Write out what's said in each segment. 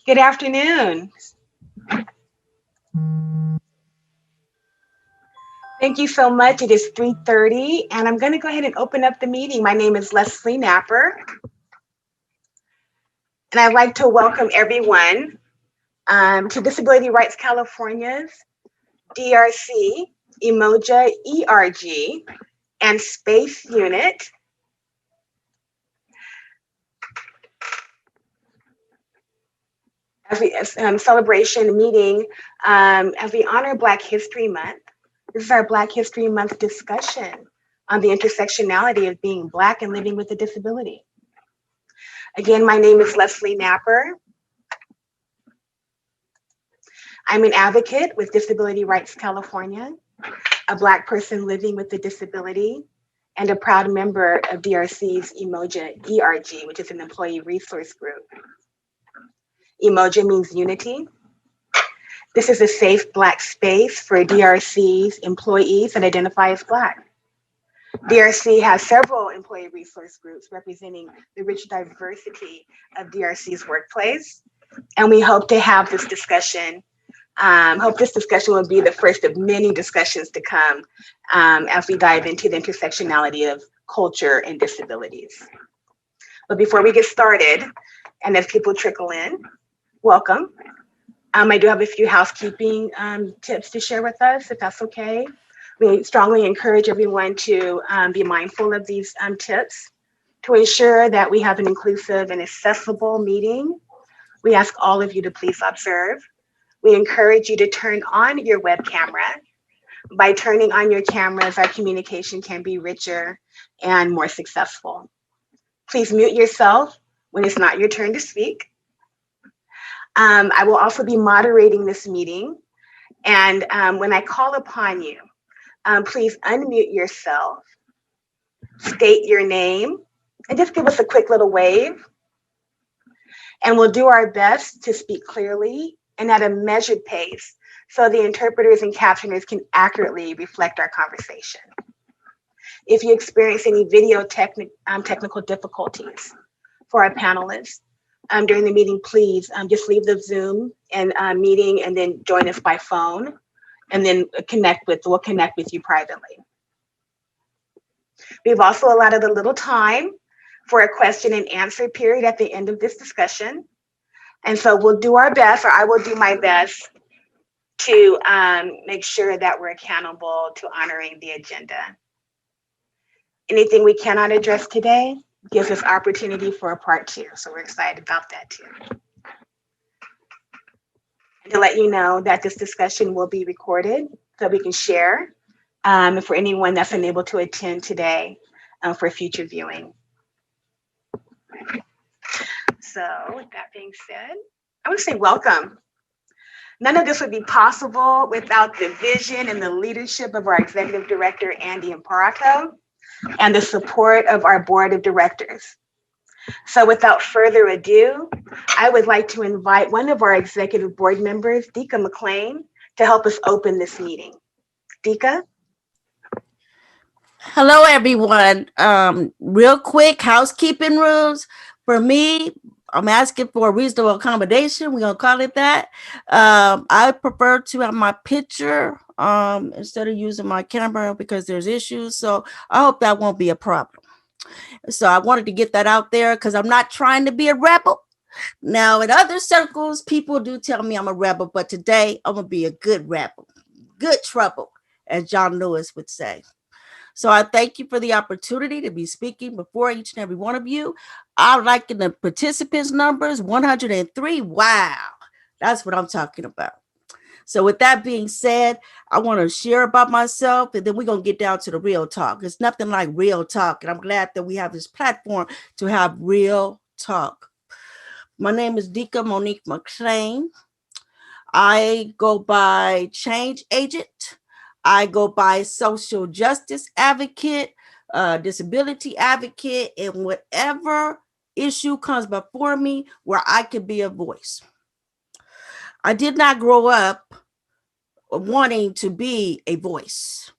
Good afternoon. Thank you so much. It is 3:30, and I'm going to go ahead and open up the meeting. My name is Leslie Napper, and I'd like to welcome everyone to Disability Rights California's DRC, Emoja ERG, and Space Unit. As we celebration meeting as we honor Black History Month. This is our Black History Month discussion on the intersectionality of being Black and living with a disability. Again, my name is Leslie Napper. I'm an advocate with Disability Rights California, a Black person living with a disability, and a proud member of DRC's Emoja ERG, which is an employee resource group. Emoja means unity. This is a safe Black space for DRC's employees that identify as Black. DRC has several employee resource groups representing the rich diversity of DRC's workplace, and we hope to have this discussion. Hope this discussion will be the first of many discussions to come as we dive into the intersectionality of culture and disabilities. But before we get started, and as people trickle in, welcome. I do have a few housekeeping tips to share with us, if that's okay. We strongly encourage everyone to be mindful of these tips to ensure that we have an inclusive and accessible meeting. We ask all of you to please observe. We encourage you to turn on your web camera. By turning on your cameras, our communication can be richer and more successful. Please mute yourself when it's not your turn to speak. I will also be moderating this meeting. And when I call upon you, please unmute yourself, state your name, and just give us a quick little wave. And we'll do our best to speak clearly and at a measured pace so the interpreters and captioners can accurately reflect our conversation. If you experience any video technical difficulties for our panelists during the meeting, please just leave the Zoom and meeting and then join us by phone, and then we'll connect with you privately. We've also allotted a little time for a question and answer period at the end of this discussion. And so we'll do our best, or I will do my best, to make sure that we're accountable to honoring the agenda. Anything we cannot address today gives us opportunity for a part 2. So we're excited about that too. And to let you know that this discussion will be recorded so we can share for anyone that's unable to attend today for future viewing. So with that being said, I want to say welcome. None of this would be possible without the vision and the leadership of our executive director, Andy Imparato, and the support of our board of directors. So without further ado, I would like to invite one of our executive board members, Dika McLean, to help us open this meeting. Dika? Hello, everyone. Real quick, housekeeping rules. For me, I'm asking for a reasonable accommodation. We're going to call it that. I prefer to have my picture instead of using my camera because there's issues. So I hope that won't be a problem. So I wanted to get that out there because I'm not trying to be a rebel. Now, in other circles, people do tell me I'm a rebel, but today I'm going to be a good rebel, good trouble, as John Lewis would say. So I thank you for the opportunity to be speaking before each and every one of you. I like the participants numbers, 103. Wow, that's what I'm talking about. So with that being said, I want to share about myself, and then we're going to get down to the real talk. It's nothing like real talk, and I'm glad that we have this platform to have real talk. My name is Dika Monique McLean. I go by change agent. I go by social justice advocate, disability advocate, and whatever issue comes before me where I can be a voice. I did not grow up wanting to be a voice.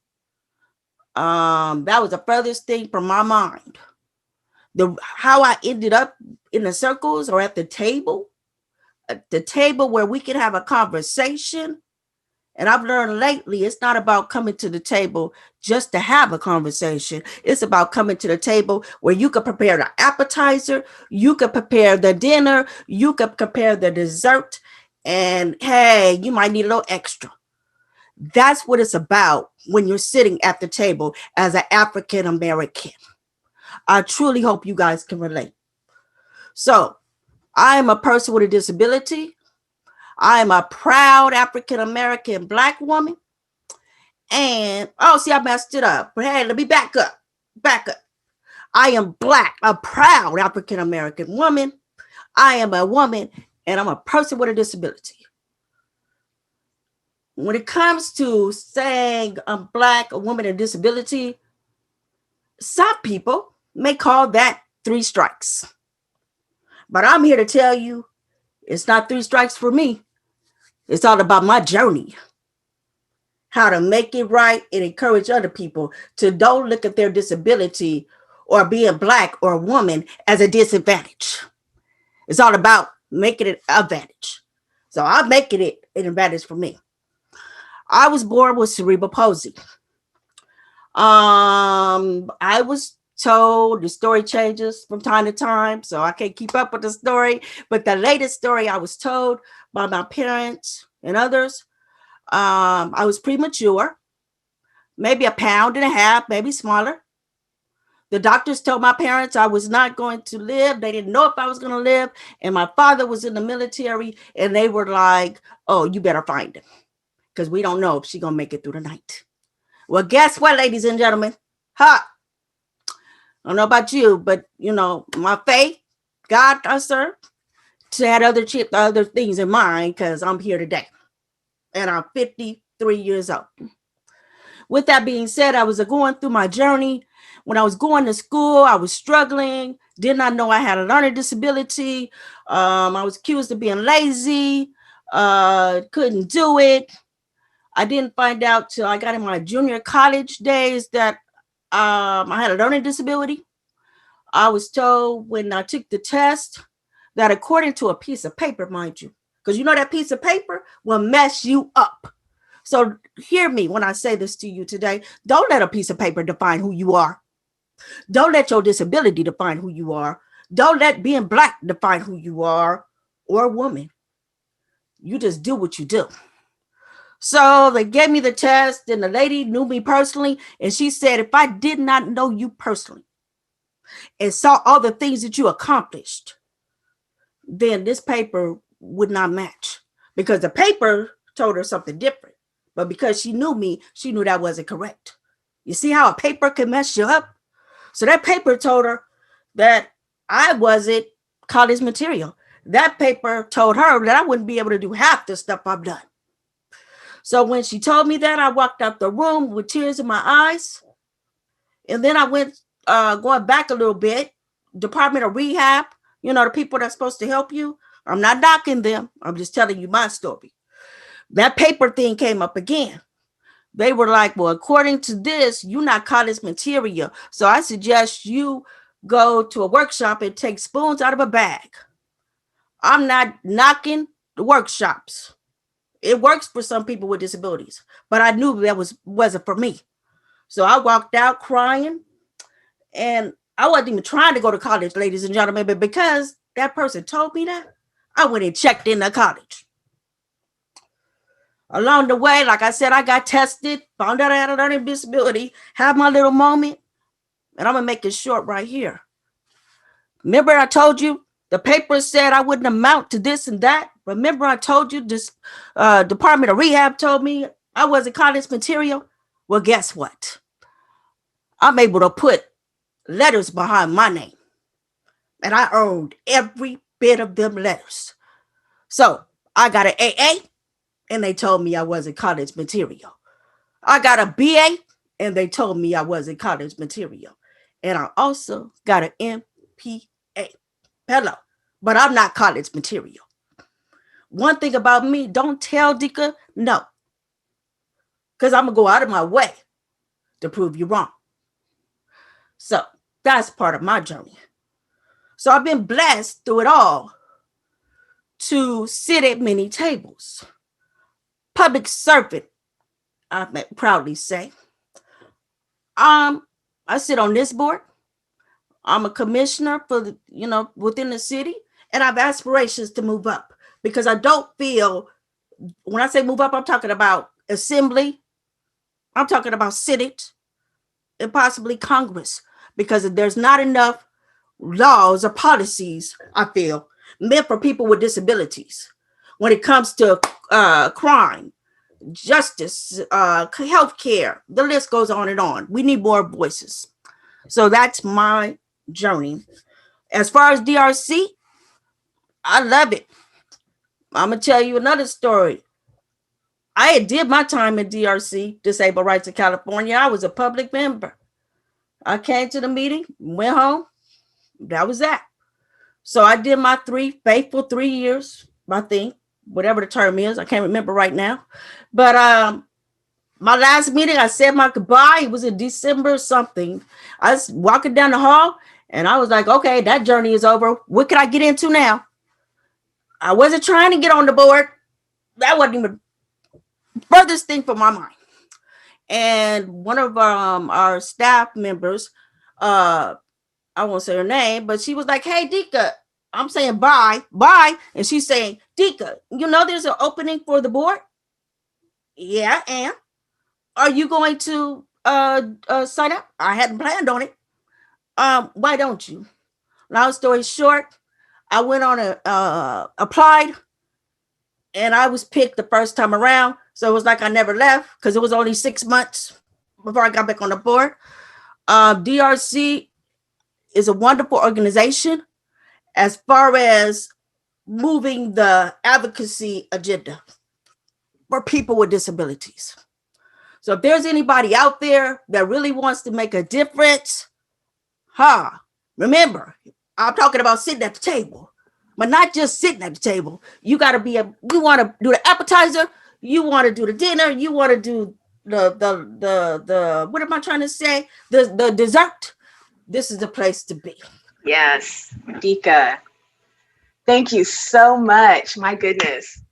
That was the furthest thing from my mind. How I ended up in the circles or at the table the table where we can have a conversation. And I've learned lately, it's not about coming to the table just to have a conversation. It's about coming to the table where you can prepare the appetizer, you can prepare the dinner, you can prepare the dessert, and hey, you might need a little extra. That's what it's about when you're sitting at the table as an African American. I truly hope you guys can relate. So, I am a person with a disability. I am a proud African American Black woman. And oh, see, I messed it up. But hey, let me back up. Back up. I am Black, a proud African American woman. I am a woman, and I'm a person with a disability. When it comes to saying I'm Black, a woman with a disability, some people may call that three strikes. But I'm here to tell you it's not three strikes for me. It's all about my journey. How to make it right and encourage other people to don't look at their disability or being Black or a woman as a disadvantage. It's all about making it an advantage. So I'm making it an advantage for me. I was born with cerebral palsy. I was told the story changes from time to time, so I can't keep up with the story. But the latest story I was told by my parents and others, I was premature, maybe a pound and a half, maybe smaller. The doctors told my parents I was not going to live. They didn't know if I was going to live. And my father was in the military, and they were like, oh, you better find him because we don't know if she's going to make it through the night. Well, guess what, ladies and gentlemen? I don't know about you, but, my faith, God, I serve, had other things in mind because I'm here today. And I'm 53 years old. With that being said, I was going through my journey. When I was going to school, I was struggling. Did not know I had a learning disability. I was accused of being lazy. Couldn't do it. I didn't find out till I got in my junior college days that I had a learning disability. I was told when I took the test that according to a piece of paper, mind you, because that piece of paper will mess you up. So hear me when I say this to you today. Don't let a piece of paper define who you are. Don't let your disability define who you are. Don't let being Black define who you are or a woman. You just do what you do. So they gave me the test, and the lady knew me personally, and she said, if I did not know you personally and saw all the things that you accomplished, then this paper would not match, because the paper told her something different. But because she knew me, she knew that wasn't correct. You see how a paper can mess you up? So that paper told her that I wasn't college material. That paper told her that I wouldn't be able to do half the stuff I've done. So when she told me that, I walked out the room with tears in my eyes. And then I went going back a little bit, Department of Rehab, the people that's supposed to help you. I'm not knocking them. I'm just telling you my story. That paper thing came up again. They were like, well, according to this, you're not college material. So I suggest you go to a workshop and take spoons out of a bag. I'm not knocking the workshops. It works for some people with disabilities, but I knew that wasn't for me. So I walked out crying, and I wasn't even trying to go to college, ladies and gentlemen, but because that person told me that, I went and checked into college. Along the way, like I said, I got tested, found out I had a learning disability, had my little moment, and I'm going to make it short right here. Remember I told you the paper said I wouldn't amount to this and that? Remember I told you this Department of Rehab told me I wasn't college material? Well, guess what? I'm able to put letters behind my name, and I earned every bit of them letters. So I got an AA, and they told me I wasn't college material. I got a BA, and they told me I wasn't college material. And I also got an MPA. Hello, but I'm not college material. One thing about me, don't tell Dika no, because I'm going to go out of my way to prove you wrong. So that's part of my journey. So I've been blessed through it all to sit at many tables. Public servant, I may proudly say. I sit on this board. I'm a commissioner for the, within the city, and I have aspirations to move up because I don't feel, when I say move up, I'm talking about assembly, I'm talking about Senate, and possibly Congress, because there's not enough laws or policies, I feel, meant for people with disabilities when it comes to crime, justice, healthcare. The list goes on and on. We need more voices. So that's my journey. As far as DRC, I love it. I'm gonna tell you another story. I had did my time in DRC, Disabled Rights of California. I was a public member. I came to the meeting, went home. That was that. So I did my faithful 3 years, I think, whatever the term is. I can't remember right now. But my last meeting, I said my goodbye. It was in December something. I was walking down the hall and I was like, okay, that journey is over. What can I get into now? I wasn't trying to get on the board. That wasn't even the furthest thing from my mind. And one of our staff members, I won't say her name, but she was like, hey, Dika, I'm saying bye. And she's saying, Dika, there's an opening for the board? Yeah, and are you going to sign up? I hadn't planned on it. Why don't you? Long story short, I went on applied, and I was picked the first time around. So it was like I never left because it was only 6 months before I got back on the board. DRC is a wonderful organization as far as moving the advocacy agenda for people with disabilities. So if there's anybody out there that really wants to make a difference, remember, I'm talking about sitting at the table, but not just sitting at the table. You got to you want to do the appetizer, you want to do the dinner, you want to do the what am I trying to say? The dessert. This is the place to be. Yes, Dika. Thank you so much. My goodness.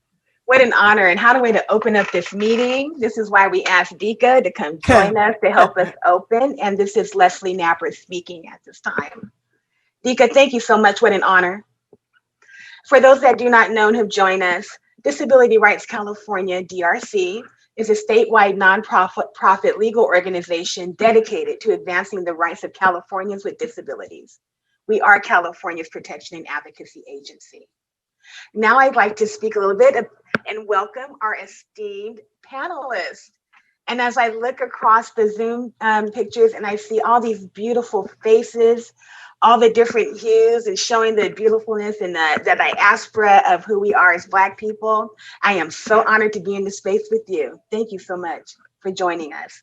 What an honor and how a way to open up this meeting. This is why we asked Dika to come join us to help us open. And this is Leslie Napper speaking at this time. Dika, thank you so much. What an honor. For those that do not know and have joined us, Disability Rights California, DRC, is a statewide nonprofit legal organization dedicated to advancing the rights of Californians with disabilities. We are California's protection and advocacy agency. Now I'd like to speak a little bit and welcome our esteemed panelists. And as I look across the Zoom pictures and I see all these beautiful faces, all the different hues and showing the beautifulness and the diaspora of who we are as Black people, I am so honored to be in this space with you. Thank you so much for joining us.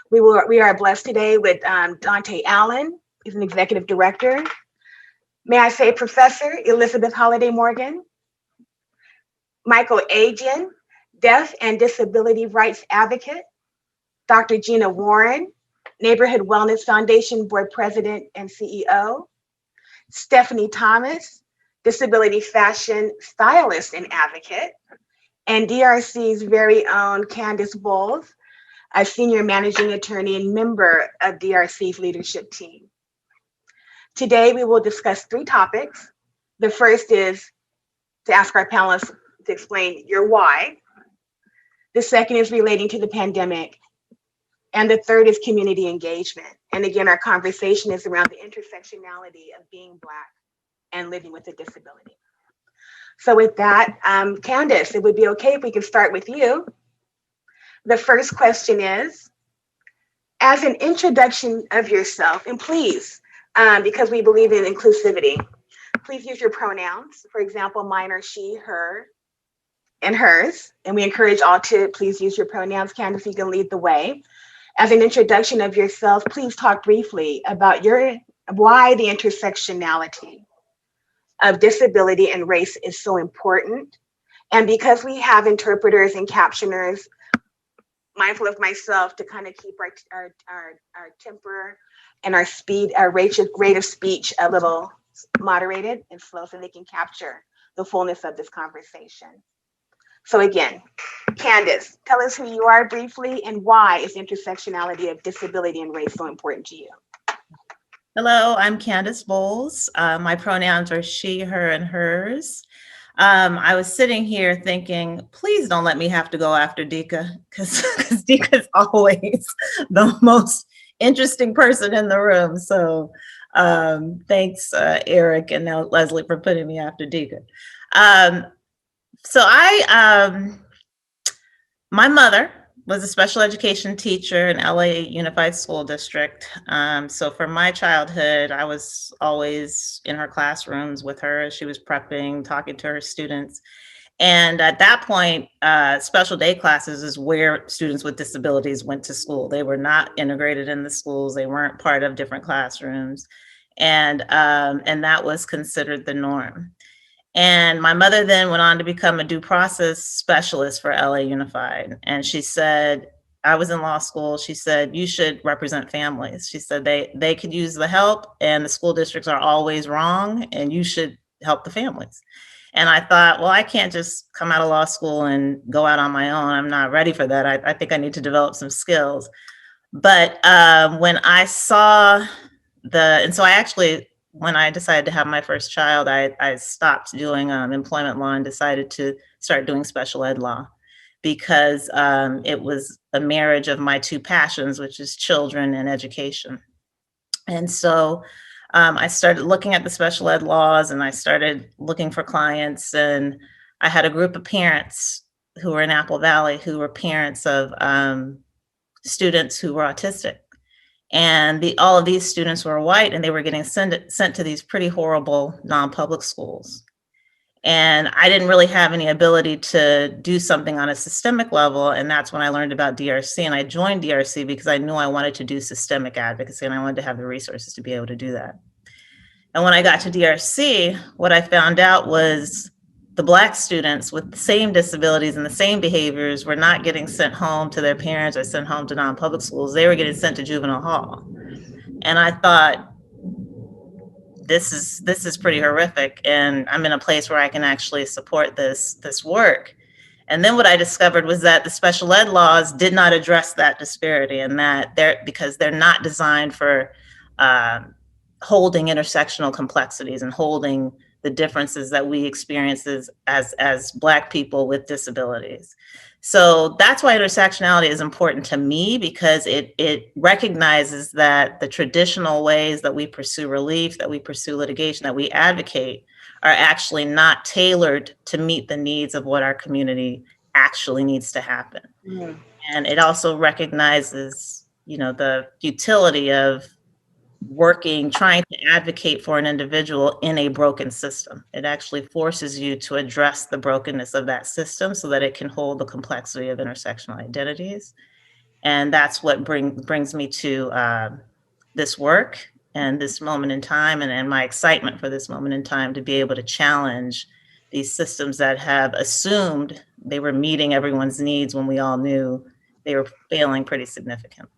We are blessed today with Dante Allen. He's an executive director. May I say Professor Elizabeth Holliday Morgan, Michael Ajian, Deaf and Disability Rights Advocate, Dr. Gina Warren, Neighborhood Wellness Foundation Board President and CEO, Stephanie Thomas, Disability Fashion Stylist and Advocate, and DRC's very own Candace Bowles, a Senior Managing Attorney and member of DRC's leadership team. Today, we will discuss 3 topics. The first is to ask our panelists to explain your why. The second is relating to the pandemic. And the third is community engagement. And again, our conversation is around the intersectionality of being Black and living with a disability. So with that, Candace, it would be okay if we could start with you. The first question is, as an introduction of yourself, and please, because we believe in inclusivity, please use your pronouns. For example, mine are she, her, and hers. And we encourage all to please use your pronouns. Candace, you can lead the way. As an introduction of yourself, please talk briefly about why the intersectionality of disability and race is so important. And because we have interpreters and captioners, mindful of myself to kind of keep our temper and our speed, our rate of speech a little moderated and slow so they can capture the fullness of this conversation. So again, Candace, tell us who you are briefly and why is intersectionality of disability and race so important to you? Hello, I'm Candace Bowles. My pronouns are she, her, and hers. I was sitting here thinking, please don't let me have to go after Dika, because Dika is always the most interesting person in the room. So thanks, Eric and now Leslie, for putting me after Dika. My mother was a special education teacher in LA Unified School District. So for my childhood, I was always in her classrooms with her as she was prepping, talking to her students. And at that point, special day classes is where students with disabilities went to school. They were not integrated in the schools. They weren't part of different classrooms. And that was considered the norm. And my mother then went on to become a due process specialist for LA Unified. And she said, I was in law school. She said, you should represent families. She said, they could use the help and the school districts are always wrong and you should help the families. And I thought, well, I can't just come out of law school and go out on my own. I'm not ready for that. I think I need to develop some skills. But when I saw when I decided to have my first child, I stopped doing employment law and decided to start doing special ed law because it was a marriage of my two passions, which is children and education. And so I started looking at the special ed laws and I started looking for clients. And I had a group of parents who were in Apple Valley who were parents of students who were autistic. And all of these students were white and they were getting sent to these pretty horrible non-public schools. And I didn't really have any ability to do something on a systemic level. And that's when I learned about DRC. And I joined DRC because I knew I wanted to do systemic advocacy and I wanted to have the resources to be able to do that. And when I got to DRC, what I found out was the Black students with the same disabilities and the same behaviors were not getting sent home to their parents or sent home to non-public schools. They were getting sent to juvenile hall. And I thought, this is pretty horrific. And I'm in a place where I can actually support this work. And then what I discovered was that the special ed laws did not address that disparity and that because they're not designed for holding intersectional complexities and holding the differences that we experience as Black people with disabilities. So that's why intersectionality is important to me, because it recognizes that the traditional ways that we pursue relief, that we pursue litigation, that we advocate are actually not tailored to meet the needs of what our community actually needs to happen. Mm. And it also recognizes, the futility of trying to advocate for an individual in a broken system. It actually forces you to address the brokenness of that system so that it can hold the complexity of intersectional identities. And that's what brings me to this work and this moment in time and my excitement for this moment in time to be able to challenge these systems that have assumed they were meeting everyone's needs when we all knew they were failing pretty significantly.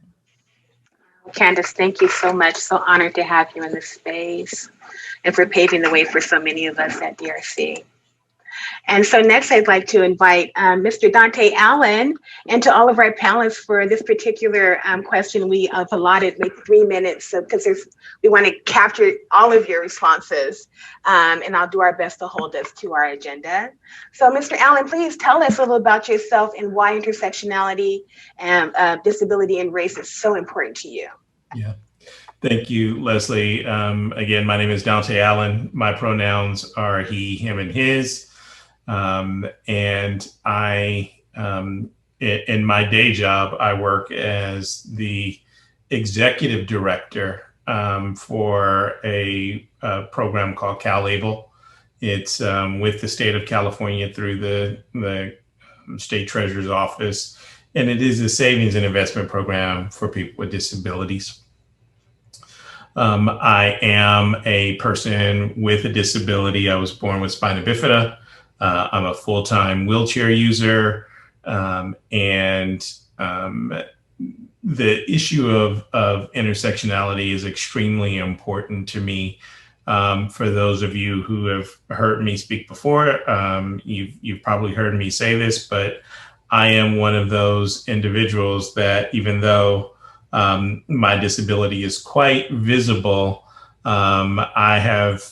Candace, thank you so much. So honored to have you in this space and for paving the way for so many of us at DRC. And so next I'd like to invite Mr. Dante Allen and to all of our panelists for this particular question. We have allotted like 3 minutes because we want to capture all of your responses and I'll do our best to hold us to our agenda. So Mr. Allen, please tell us a little about yourself and why intersectionality and disability and race is so important to you. Yeah. Thank you, Leslie. Again, my name is Dante Allen. My pronouns are he, him, and his. And I, in my day job, I work as the executive director for a program called CalAble. It's with the state of California through the state treasurer's office. And it is a savings and investment program for people with disabilities. I am a person with a disability. I was born with spina bifida. I'm a full-time wheelchair user. And the issue of intersectionality is extremely important to me For those of you who have heard me speak before, you've probably heard me say this, but I am one of those individuals that even though my disability is quite visible, I have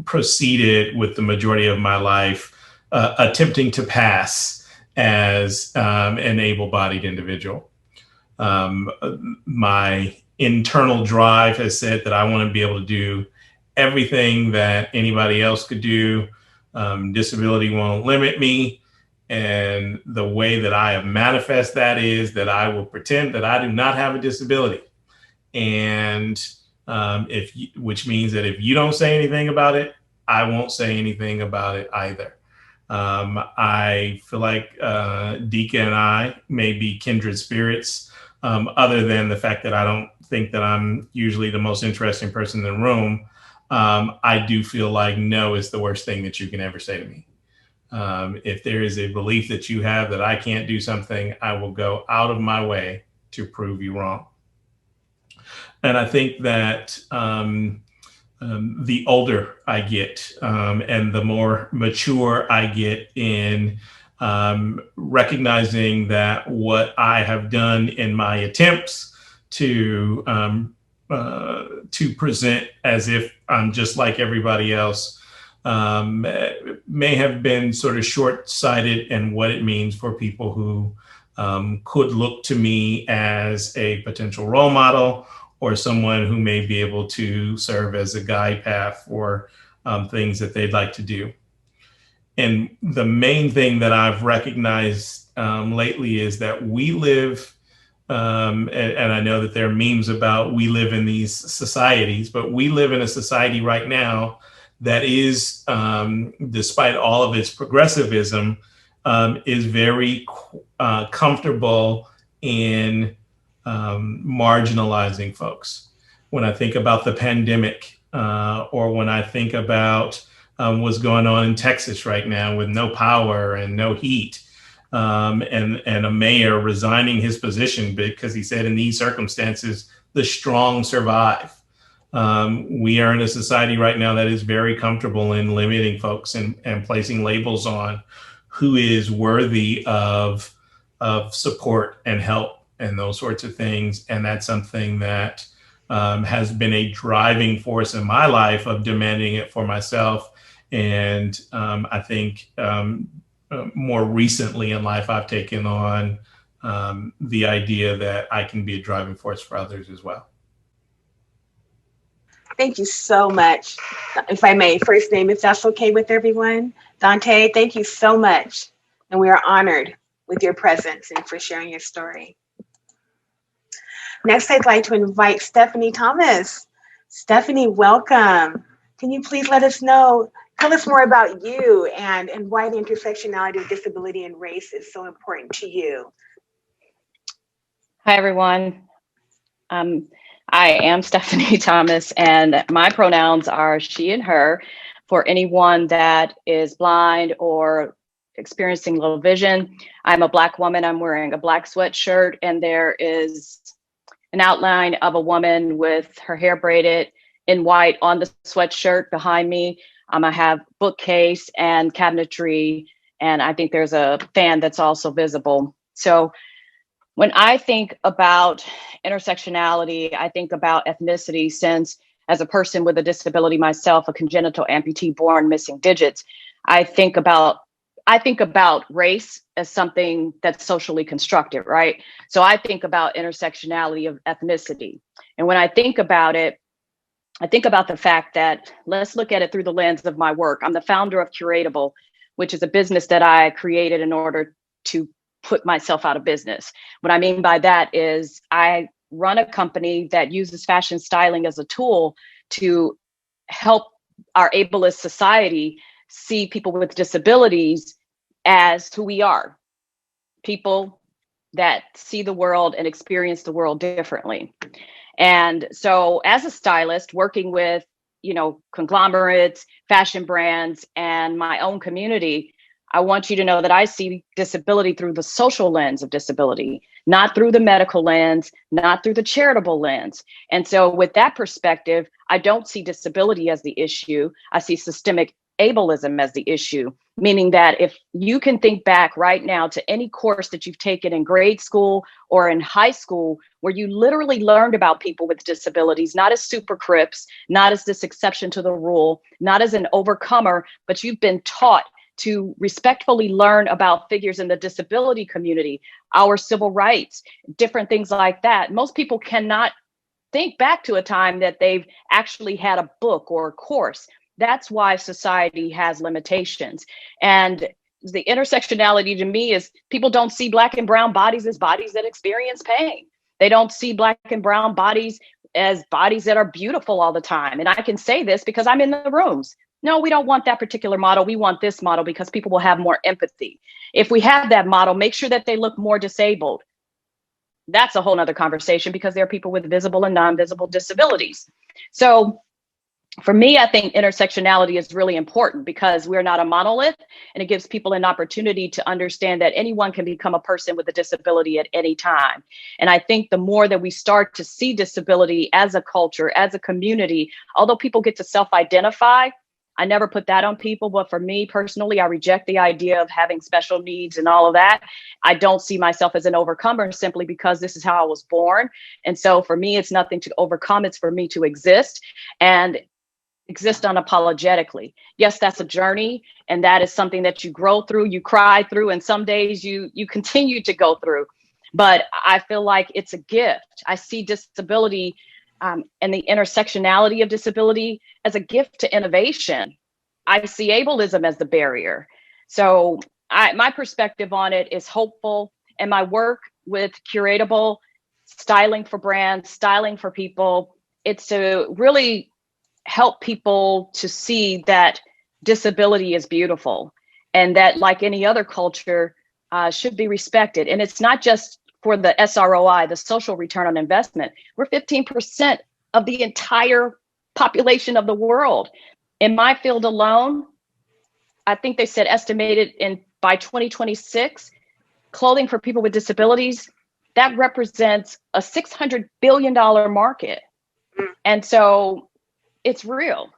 proceeded with the majority of my life attempting to pass as an able-bodied individual. My internal drive has said that I want to be able to do everything that anybody else could do. Disability won't limit me. And the way that I have manifest that is that I will pretend that I do not have a disability. And which means that if you don't say anything about it, I won't say anything about it either. I feel like Dika and I may be kindred spirits, other than the fact that I don't think that I'm usually the most interesting person in the room. I do feel like no is the worst thing that you can ever say to me. If there is a belief that you have that I can't do something, I will go out of my way to prove you wrong. And I think that the older I get and the more mature I get in recognizing that what I have done in my attempts to present as if I'm just like everybody else may have been sort of short-sighted in what it means for people who could look to me as a potential role model or someone who may be able to serve as a guide path for things that they'd like to do. And the main thing that I've recognized lately is that we live, and I know that there are memes about we live in these societies, but we live in a society right now that is, despite all of its progressivism, is very comfortable in marginalizing folks. When I think about the pandemic, or when I think about what's going on in Texas right now with no power and no heat, and a mayor resigning his position because he said in these circumstances, the strong survive. We are in a society right now that is very comfortable in limiting folks and placing labels on who is worthy of support and help and those sorts of things. And that's something that has been a driving force in my life of demanding it for myself. And I think more recently in life, I've taken on the idea that I can be a driving force for others as well. Thank you so much. If I may, first name, if that's okay with everyone. Dante, thank you so much. And we are honored with your presence and for sharing your story. Next, I'd like to invite Stephanie Thomas. Stephanie, welcome. Can you please let us know, tell us more about you and why the intersectionality of disability and race is so important to you. Hi, everyone. I am Stephanie Thomas, and my pronouns are she and her for anyone that is blind or experiencing low vision. I'm a Black woman. I'm wearing a black sweatshirt, and there is an outline of a woman with her hair braided in white on the sweatshirt behind me. I have bookcase and cabinetry, and I think there's a fan that's also visible. So when I think about intersectionality, I think about ethnicity, since as a person with a disability myself, a congenital amputee born missing digits, I think about race as something that's socially constructed, right? So I think about intersectionality of ethnicity. And when I think about it, I think about the fact that, let's look at it through the lens of my work. I'm the founder of Curatable, which is a business that I created in order to put myself out of business. What I mean by that is I run a company that uses fashion styling as a tool to help our ableist society see people with disabilities as who we are, people that see the world and experience the world differently. And so as a stylist working with, conglomerates, fashion brands, and my own community, I want you to know that I see disability through the social lens of disability, not through the medical lens, not through the charitable lens. And so with that perspective, I don't see disability as the issue. I see systemic ableism as the issue, meaning that if you can think back right now to any course that you've taken in grade school or in high school, where you literally learned about people with disabilities, not as super crips, not as this exception to the rule, not as an overcomer, but you've been taught to respectfully learn about figures in the disability community, our civil rights, different things like that. Most people cannot think back to a time that they've actually had a book or a course. That's why society has limitations. And the intersectionality to me is people don't see Black and brown bodies as bodies that experience pain. They don't see Black and brown bodies as bodies that are beautiful all the time. And I can say this because I'm in the rooms. No, we don't want that particular model. We want this model because people will have more empathy. If we have that model, make sure that they look more disabled. That's a whole nother conversation because there are people with visible and non-visible disabilities. So for me, I think intersectionality is really important because we're not a monolith, and it gives people an opportunity to understand that anyone can become a person with a disability at any time. And I think the more that we start to see disability as a culture, as a community, although people get to self-identify, I never put that on people, but for me personally, I reject the idea of having special needs and all of that. I don't see myself as an overcomer simply because this is how I was born. And so for me, it's nothing to overcome. It's for me to exist and exist unapologetically. Yes, that's a journey, and that is something that you grow through, you cry through, and some days you continue to go through. But I feel like it's a gift. I see disability and the intersectionality of disability as a gift to innovation. I see ableism as the barrier. So my perspective on it is hopeful, and my work with Curatable, styling for brands, styling for people, it's to really help people to see that disability is beautiful and that, like any other culture, should be respected. And it's not just for the SROI, the social return on investment. We're 15% of the entire population of the world. In my field alone, I think they said estimated by 2026, clothing for people with disabilities, that represents a $600 billion market. And so it's real.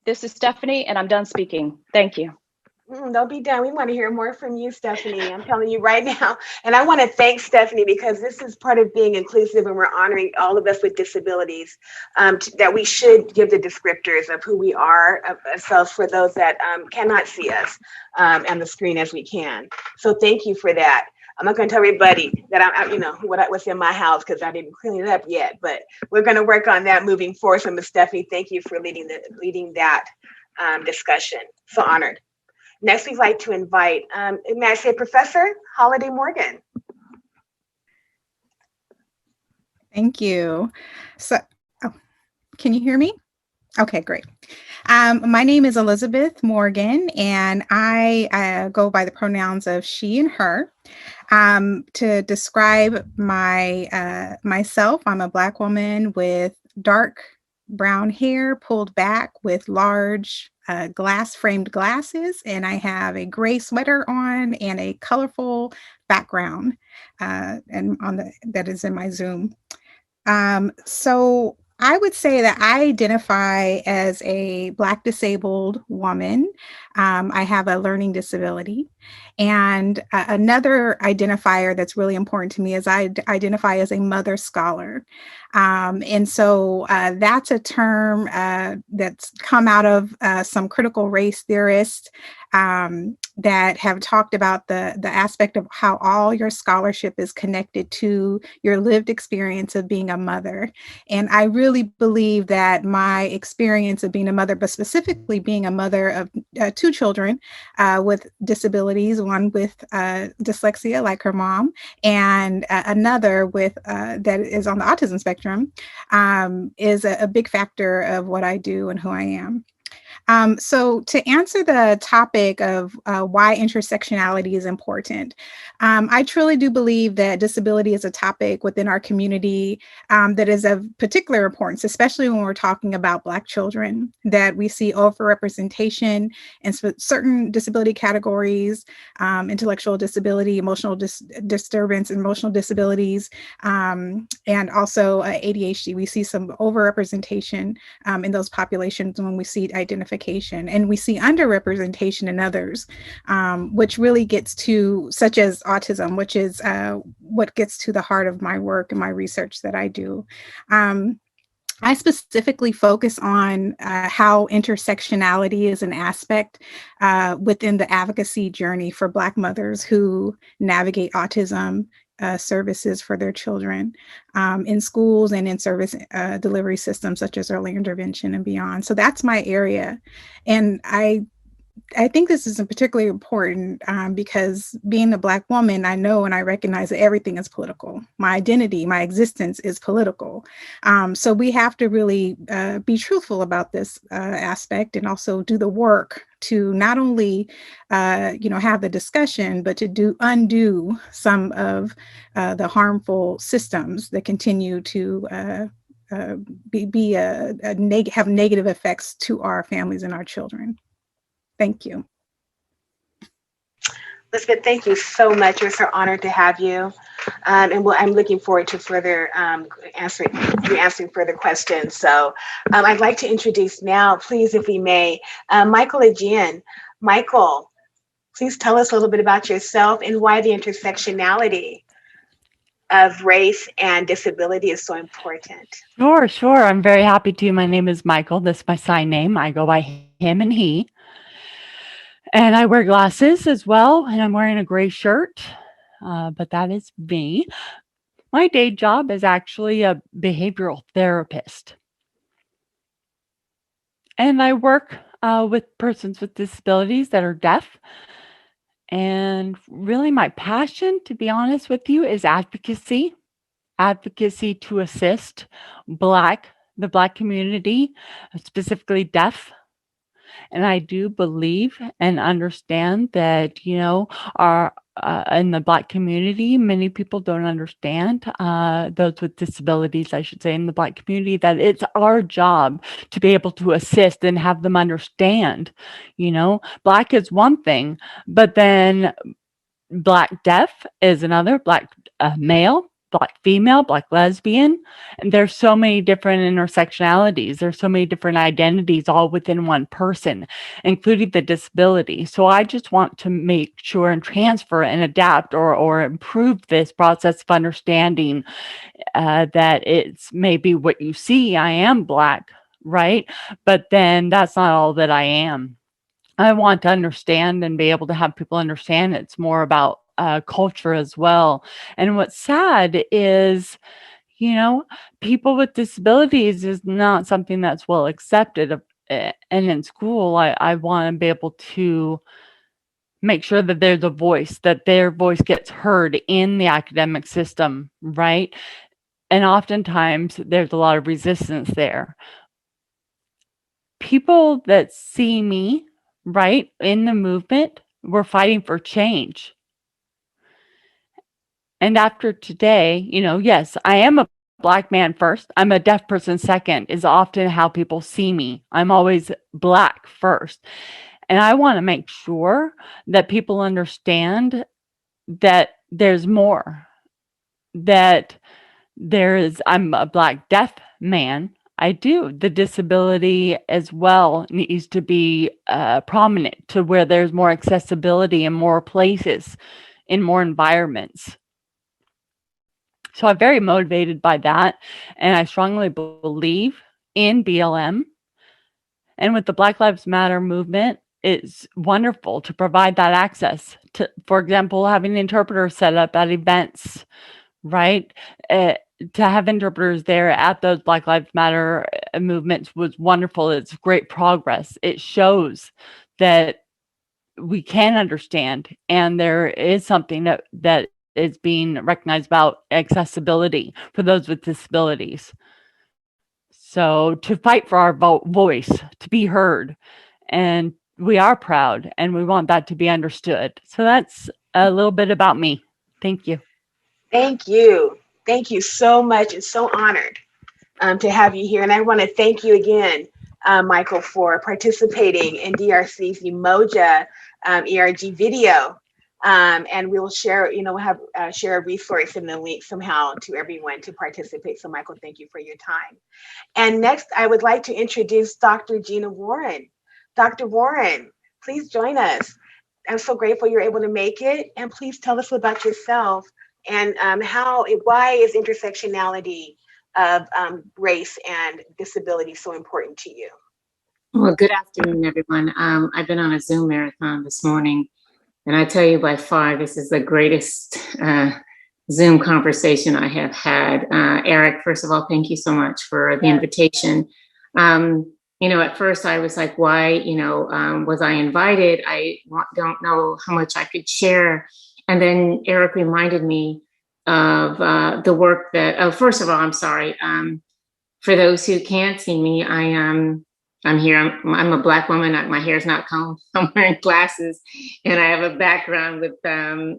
This is Stephanie, and I'm done speaking. Thank you. Don't be done. We want to hear more from you, Stephanie. I'm telling you right now. And I want to thank Stephanie because this is part of being inclusive, and we're honoring all of us with disabilities, that we should give the descriptors of who we are of ourselves for those that cannot see us on the screen as we can. So thank you for that. I'm not going to tell everybody that I'm what's in my house because I didn't clean it up yet, but we're going to work on that moving forward. So Ms. Stephanie, thank you for leading that discussion. So honored. Next, we'd like to invite, may I say, Professor Holiday Morgan. Thank you. So, can you hear me? Okay, great. My name is Elizabeth Morgan, and I go by the pronouns of she and her. To describe myself, I'm a Black woman with dark brown hair pulled back with large glass framed glasses, and I have a gray sweater on and a colorful background that is in my Zoom. So I would say that I identify as a Black disabled woman. I have a learning disability. And another identifier that's really important to me is I identify as a mother scholar. And so that's a term that's come out of some critical race theorists that have talked about the aspect of how all your scholarship is connected to your lived experience of being a mother. And I really believe that my experience of being a mother, but specifically being a mother of two children with disabilities, one with dyslexia like her mom, and another with that is on the autism spectrum, is a big factor of what I do and who I am. So to answer the topic of why intersectionality is important, I truly do believe that disability is a topic within our community that is of particular importance, especially when we're talking about Black children, that we see overrepresentation in certain disability categories, intellectual disability, emotional disturbance, emotional disabilities, and also ADHD. We see some overrepresentation in those populations when we see identification, and we see underrepresentation in others, which really gets to, such as autism, which is what gets to the heart of my work and my research that I do. I specifically focus on how intersectionality is an aspect within the advocacy journey for Black mothers who navigate autism services for their children in schools and in service delivery systems such as early intervention and beyond. So that's my area. And I think this is particularly important because being a Black woman, I know and I recognize that everything is political. My identity, my existence is political. So we have to really be truthful about this aspect and also do the work to not only, have the discussion, but to undo some of the harmful systems that continue to have negative effects to our families and our children. Thank you. Elizabeth, thank you so much. We're so honored to have you. And I'm looking forward to further answering further questions. So I'd like to introduce now, please, if we may, Michael Aegean. Michael, please tell us a little bit about yourself and why the intersectionality of race and disability is so important. Sure. I'm very happy to. My name is Michael. This is my sign name. I go by him and he. And I wear glasses as well. And I'm wearing a gray shirt. But that is me. My day job is actually a behavioral therapist. And I work with persons with disabilities that are deaf. And really my passion, to be honest with you, is advocacy to assist the Black community, specifically deaf. And I do believe and understand that, our in the Black community, many people don't understand, those with disabilities, I should say, in the Black community, that it's our job to be able to assist and have them understand. Black is one thing, but then Black deaf is another, Black male, Black female, Black lesbian. And there's so many different intersectionalities. There's so many different identities all within one person, including the disability. So I just want to make sure and transfer and adapt or improve this process of understanding that it's maybe what you see. I am Black, right? But then that's not all that I am. I want to understand and be able to have people understand it's more about culture as well. And what's sad is, people with disabilities is not something that's well accepted. And in school, I want to be able to make sure that there's a voice, that their voice gets heard in the academic system, right? And oftentimes there's a lot of resistance there. People that see me, right, in the movement, we're fighting for change. And after today, yes, I am a Black man first. I'm a deaf person second, is often how people see me. I'm always Black first. And I want to make sure that people understand that there's more, that I'm a Black deaf man. I do. The disability as well needs to be prominent to where there's more accessibility in more places, in more environments. So I'm very motivated by that. And I strongly believe in BLM. And with the Black Lives Matter movement, it's wonderful to provide that access to, for example, having interpreters set up at events, right? To have interpreters there at those Black Lives Matter movements was wonderful. It's great progress. It shows that we can understand, and there is something that is being recognized about accessibility for those with disabilities. So to fight for our voice, to be heard, and we are proud, and we want that to be understood. So that's a little bit about me. Thank you. Thank you. Thank you so much. It's so honored to have you here. And I want to thank you again, Michael, for participating in DRC's Umoja ERG video. And we'll share, we'll have share a resource and the link somehow to everyone to participate. So Michael, thank you for your time. And next, I would like to introduce Dr. Gina Warren. Dr. Warren, please join us. I'm so grateful you're able to make it. And please tell us about yourself and why is intersectionality of race and disability so important to you? Well, good afternoon, everyone. I've been on a Zoom marathon this morning, and I tell you by far, this is the greatest Zoom conversation I have had. Eric, first of all, thank you so much for the invitation. At first I was like, why, was I invited? I don't know how much I could share. And then Eric reminded me of the work that, first of all, I'm sorry. For those who can't see me, I'm here. I'm a Black woman. My hair's not combed. I'm wearing glasses, and I have a background with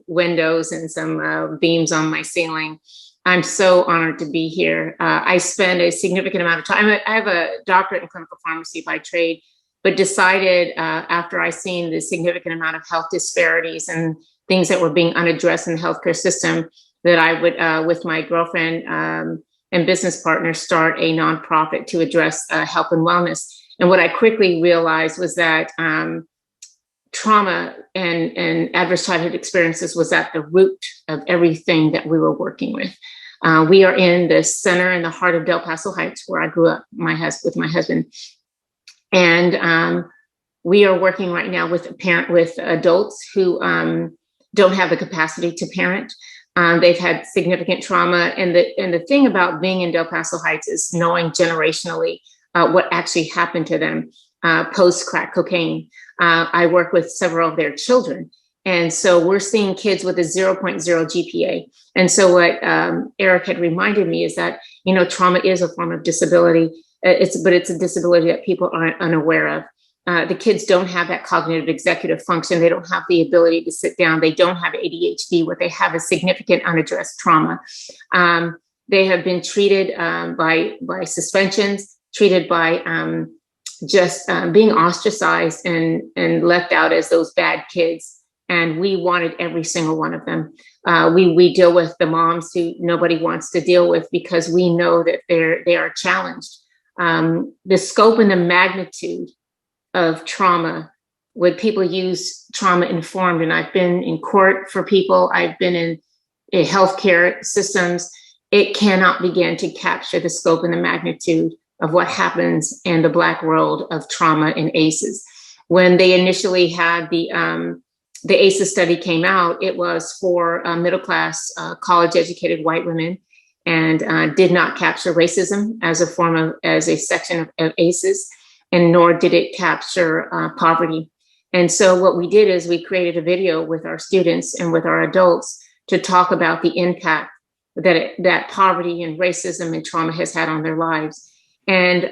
windows and some beams on my ceiling. I'm so honored to be here. I spend a significant amount of time. I have a doctorate in clinical pharmacy by trade, but decided after I seen the significant amount of health disparities and things that were being unaddressed in the healthcare system, that I would, with my girlfriend and business partner, start a nonprofit to address health and wellness. And what I quickly realized was that trauma and adverse childhood experiences was at the root of everything that we were working with. We are in the center, in the heart of Del Paso Heights, where I grew up with my husband. And we are working right now with adults who don't have the capacity to parent. They've had significant trauma. And the thing about being in Del Paso Heights is knowing generationally what actually happened to them post crack cocaine. I work with several of their children. And so we're seeing kids with a 0.0 GPA. And so what Eric had reminded me is that, trauma is a form of disability. But it's a disability that people aren't unaware of. The kids don't have that cognitive executive function. They don't have the ability to sit down. They don't have ADHD. What they have is significant unaddressed trauma. They have been treated by suspensions, treated by just being ostracized and left out as those bad kids. And we wanted every single one of them. We deal with the moms who nobody wants to deal with because we know that they are challenged. The scope and the magnitude of trauma, when people use trauma informed, and I've been in court for people, I've been in healthcare systems, it cannot begin to capture the scope and the magnitude of what happens in the Black world of trauma and ACEs. When they initially had the ACEs study came out, it was for middle-class, college-educated white women, and did not capture racism as a section of ACEs, and nor did it capture poverty. And so what we did is we created a video with our students and with our adults to talk about the impact that poverty and racism and trauma has had on their lives. And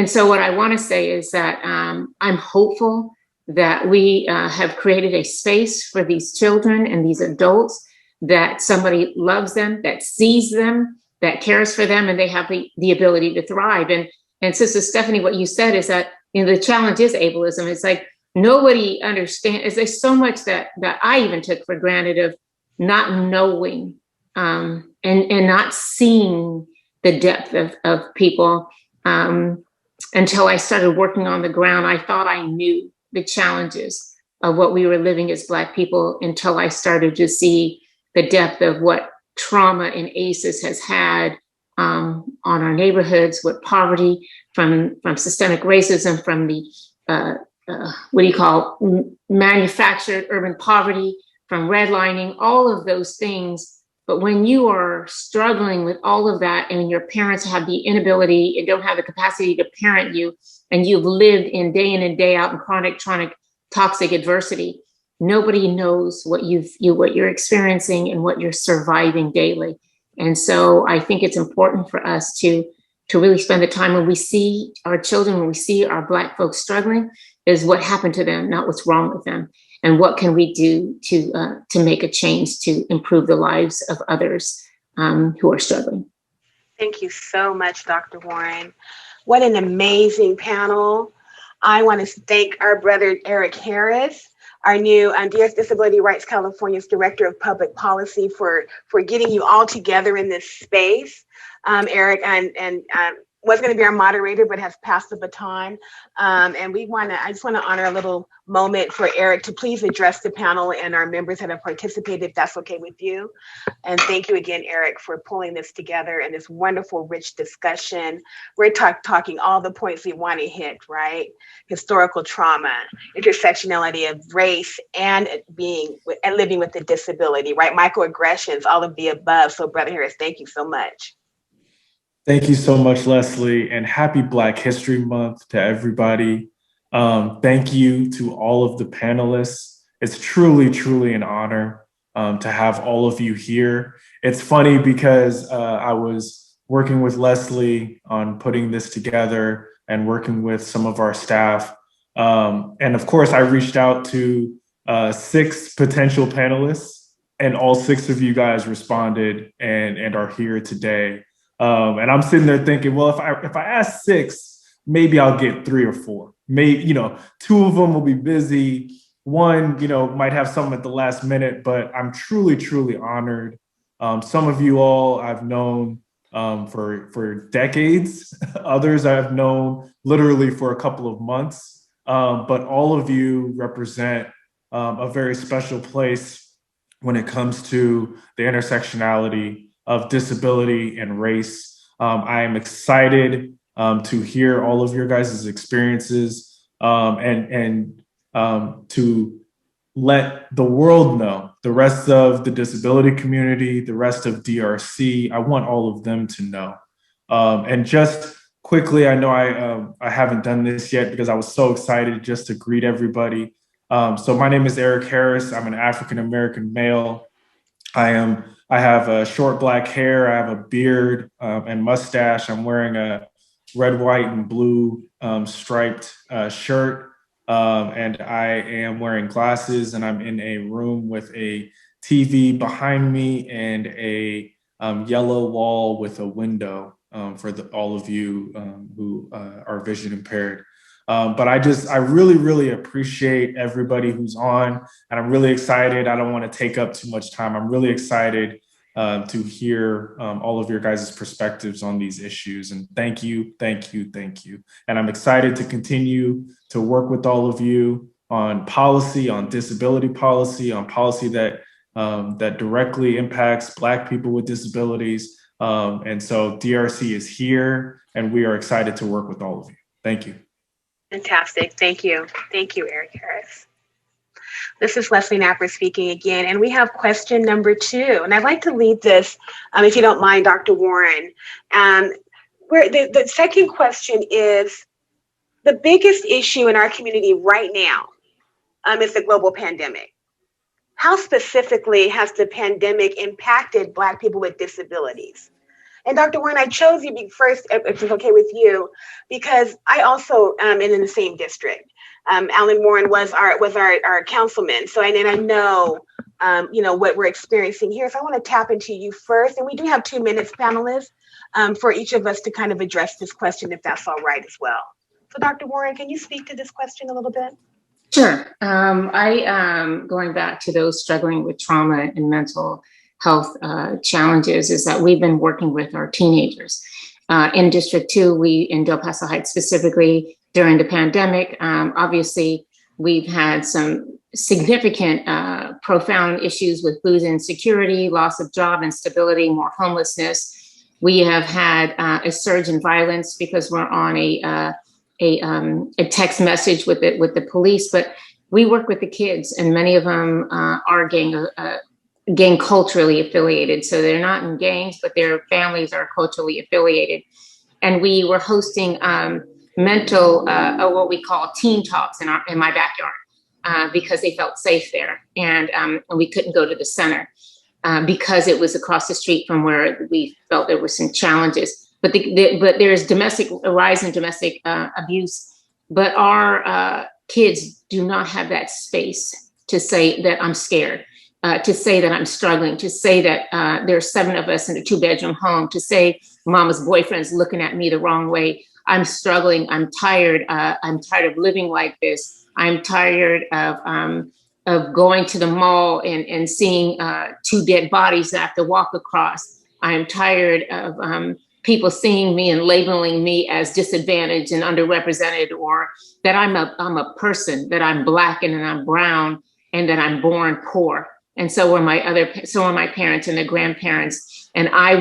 so what I want to say is that I'm hopeful that we have created a space for these children and these adults, that somebody loves them, that sees them, that cares for them, and they have the ability to thrive. And Sister Stephanie, what you said is that, the challenge is ableism. It's like nobody understands. There's so much that I even took for granted of not knowing and not seeing the depth of people until I started working on the ground. I thought I knew the challenges of what we were living as Black people until I started to see the depth of what trauma and ACEs has had on our neighborhoods, what poverty from systemic racism, from the manufactured urban poverty, from redlining, all of those things. But when you are struggling with all of that and your parents have the inability and don't have the capacity to parent you, and you've lived in and day out in chronic toxic adversity, nobody knows what you're experiencing and what you're surviving daily. And so I think it's important for us to to really spend the time when we see our children, when we see our Black folks struggling, is what happened to them, not what's wrong with them. And what can we do to make a change to improve the lives of others who are struggling? Thank you so much, Dr. Warren. What an amazing panel. I want to thank our brother, Eric Harris, our new Disability Rights California's Director of Public Policy, for getting you all together in this space. Eric and was going to be our moderator, but has passed the baton. And I just want to honor a little moment for Eric to please address the panel and our members that have participated, if that's okay with you. And thank you again, Eric, for pulling this together and this wonderful, rich discussion. We're talking all the points we want to hit, right? Historical trauma, intersectionality of race, and living with a disability, right? Microaggressions, all of the above. So, Brother Harris, thank you so much. Thank you so much, Leslie, and happy Black History Month to everybody. Thank you to all of the panelists. It's truly, truly an honor to have all of you here. It's funny because I was working with Leslie on putting this together and working with some of our staff. And of course, I reached out to 6 potential panelists, and all 6 of you guys responded and are here today. And I'm sitting there thinking, well, if I ask 6, maybe I'll get 3 or 4. Maybe, 2 of them will be busy. 1, might have something at the last minute, but I'm truly, truly honored. Some of you all I've known for decades. Others I've known literally for a couple of months. But all of you represent a very special place when it comes to the intersectionality of disability and race. I am excited to hear all of your guys' experiences and to let the world know, the rest of the disability community, the rest of DRC. I want all of them to know. And just quickly, I know I haven't done this yet because I was so excited just to greet everybody. So my name is Eric Harris. I'm an African-American male. I have a short black hair. I have a beard and mustache. I'm wearing a red, white, and blue striped shirt. And I am wearing glasses, and I'm in a room with a TV behind me and a yellow wall with a window for all of you who are vision impaired. But I really, really appreciate everybody who's on, and I'm really excited. I don't want to take up too much time. I'm really excited to hear all of your guys' perspectives on these issues. And thank you, thank you, thank you. And I'm excited to continue to work with all of you on policy, on disability policy, on policy that that directly impacts Black people with disabilities. And so DRC is here, and we are excited to work with all of you. Thank you. Fantastic. Thank you. Thank you, Eric Harris. This is Leslie Napper speaking again, and we have question number 2. And I'd like to lead this, if you don't mind, Dr. Warren. Where the second question is, the biggest issue in our community right now is the global pandemic. How specifically has the pandemic impacted Black people with disabilities? And Dr. Warren, I chose you first, if it's okay with you, because I also am in the same district. Alan Warren was our councilman, so I know what we're experiencing here. So I want to tap into you first, and we do have 2 minutes, panelists, for each of us to kind of address this question, if that's all right as well. So Dr. Warren, can you speak to this question a little bit? Sure. Going back to those struggling with trauma and mental health challenges, is that we've been working with our teenagers. In District 2, in Del Paso Heights specifically, during the pandemic, obviously, we've had some significant, profound issues with food insecurity, loss of job instability, more homelessness. We have had a surge in violence because we're on a text message with the police, but we work with the kids, and many of them are gang culturally affiliated. So they're not in gangs, but their families are culturally affiliated. And we were hosting mental, what we call teen talks in my backyard because they felt safe there. And we couldn't go to the center because it was across the street from where we felt there were some challenges. but but there's a rise in domestic abuse, but our kids do not have that space to say that I'm scared, to say that I'm struggling, to say that there's 7 of us in a 2-bedroom home, to say mama's boyfriend's looking at me the wrong way. I'm struggling. I'm tired. I'm tired of living like this. I'm tired of going to the mall and seeing 2 dead bodies that I have to walk across. I'm tired of people seeing me and labeling me as disadvantaged and underrepresented, or that I'm a person, that I'm Black and that I'm brown and that I'm born poor. And so are my parents and their grandparents. And I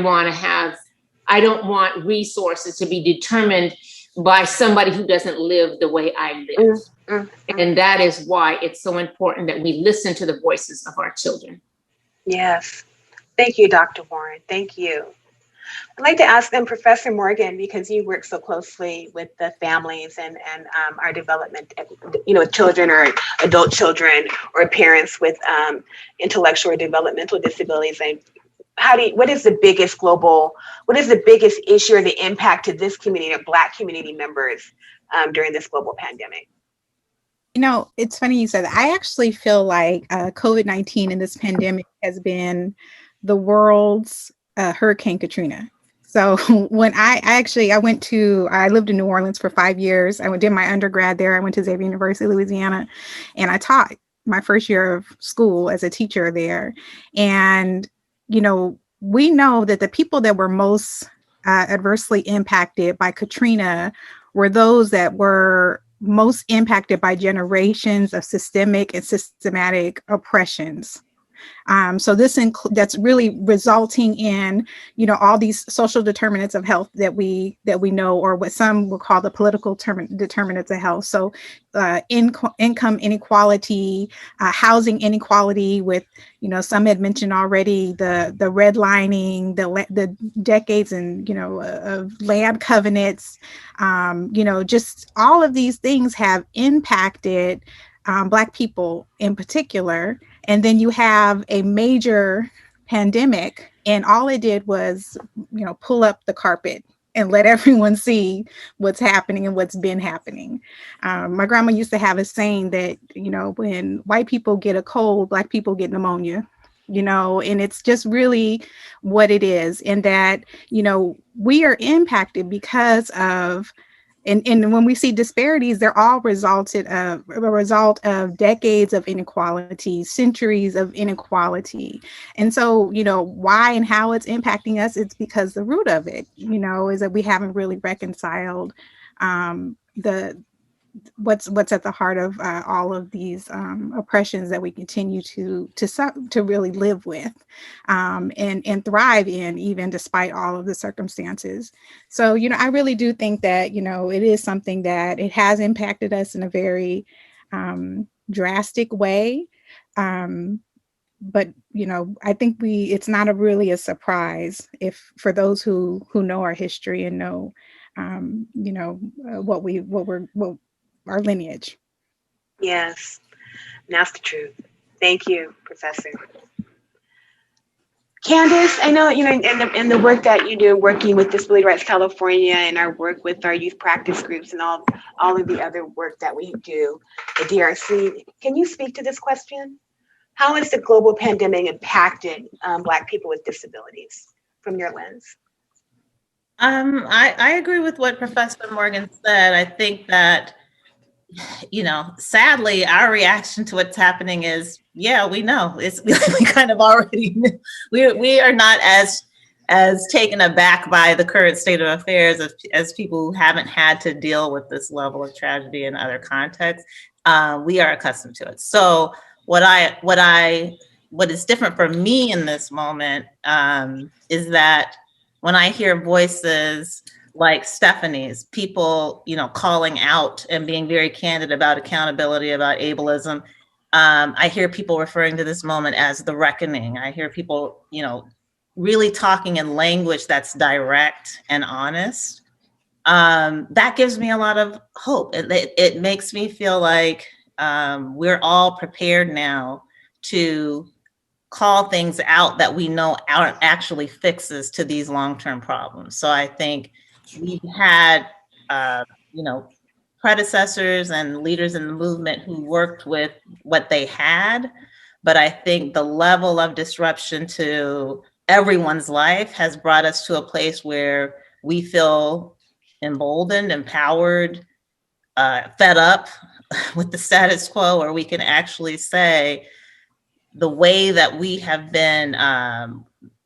don't want resources to be determined by somebody who doesn't live the way I live. And that is why it's so important that we listen to the voices of our children. Yes. Thank you, Dr. Warren. Thank you. I'd like to ask them, Professor Morgan, because you work so closely with the families and our development, children or adult children or parents with intellectual or developmental disabilities. And what is the biggest issue or the impact to this community or Black community members during this global pandemic? It's funny you said that. I actually feel like COVID-19 and this pandemic has been the world's Hurricane Katrina. So when I lived in New Orleans for 5 years. I did my undergrad there. I went to Xavier University, Louisiana, and I taught my first year of school as a teacher there. And, we know that the people that were most adversely impacted by Katrina were those that were most impacted by generations of systemic and systematic oppressions. So that's really resulting in, all these social determinants of health that we know, or what some will call the political determinants of health. So income inequality, housing inequality with, some had mentioned already the redlining, the decades and, of land covenants, just all of these things have impacted Black people in particular. And then you have a major pandemic, and all it did was, pull up the carpet and let everyone see what's happening and what's been happening. My grandma used to have a saying that, when white people get a cold, Black people get pneumonia, and it's just really what it is. And that, we are impacted because of, and when we see disparities, they're all a result of decades of inequality, centuries of inequality. And so, why and how it's impacting us, it's because the root of it, is that we haven't really reconciled what's at the heart of all of these oppressions that we continue to really live with and thrive in, even despite all of the circumstances. So, I really do think that, it is something that it has impacted us in a very drastic way. But, I think it's not really a surprise for those who know our history and know, what our lineage. Yes, that's the truth. Thank you, Professor. Candace, I know, in the work that you do working with Disability Rights California and our work with our youth practice groups and all of the other work that we do at DRC, can you speak to this question? How has the global pandemic impacted Black people with disabilities from your lens? I agree with what Professor Morgan said. I think that, sadly, our reaction to what's happening is, yeah, we know. We kind of already knew. We are not as taken aback by the current state of affairs as people who haven't had to deal with this level of tragedy in other contexts. We are accustomed to it. So what is different for me in this moment is that when I hear voices like Stephanie's, people, calling out and being very candid about accountability, about ableism, I hear people referring to this moment as the reckoning. I hear people, really talking in language that's direct and honest. That gives me a lot of hope. It makes me feel like we're all prepared now to call things out that we know aren't actually fixes to these long-term problems. So I think we've had, you know, predecessors and leaders in the movement who worked with what they had, but I think the level of disruption to everyone's life has brought us to a place where we feel emboldened, empowered, fed up with the status quo, where we can actually say the way that we have been,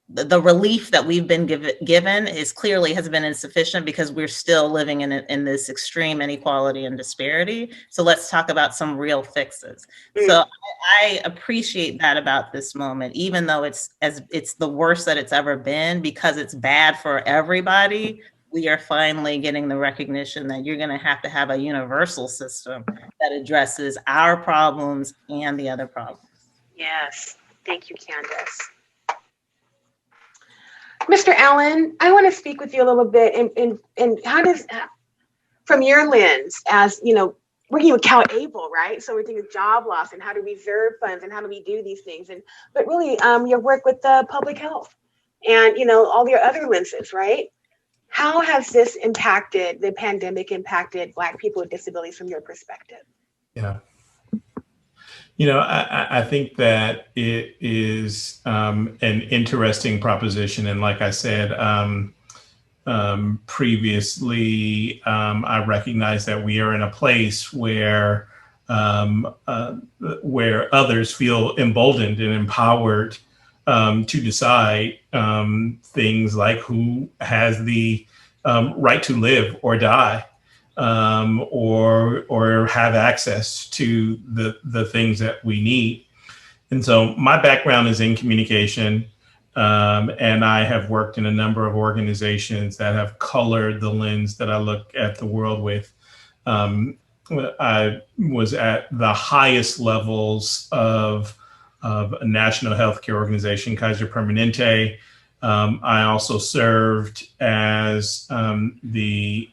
the relief that we've been given is clearly has been insufficient because we're still living in this extreme inequality and disparity. So let's talk about some real fixes. So I appreciate that about this moment, even though it's the worst that it's ever been, because it's bad for everybody. We are finally getting the recognition that you're going to have a universal system that addresses our problems and the other problems. Yes, thank you, Candace. Mr. Allen, I want to speak with you a little bit, and how does, from your lens, as you know, working with CalAble, right? So we're doing job loss and how to reserve funds and how do we do these things, but really, your work with the public health, and all your other lenses, right? How has this impacted, the pandemic impacted Black people with disabilities from your perspective? Yeah. I think that it is an interesting proposition. And like I said previously, I recognize that we are in a place where others feel emboldened and empowered to decide things like who has the right to live or die. Or have access to the things that we need. And so my background is in communication, and I have worked in a number of organizations that have colored the lens that I look at the world with. I was at the highest levels of a national healthcare organization, Kaiser Permanente. I also served as the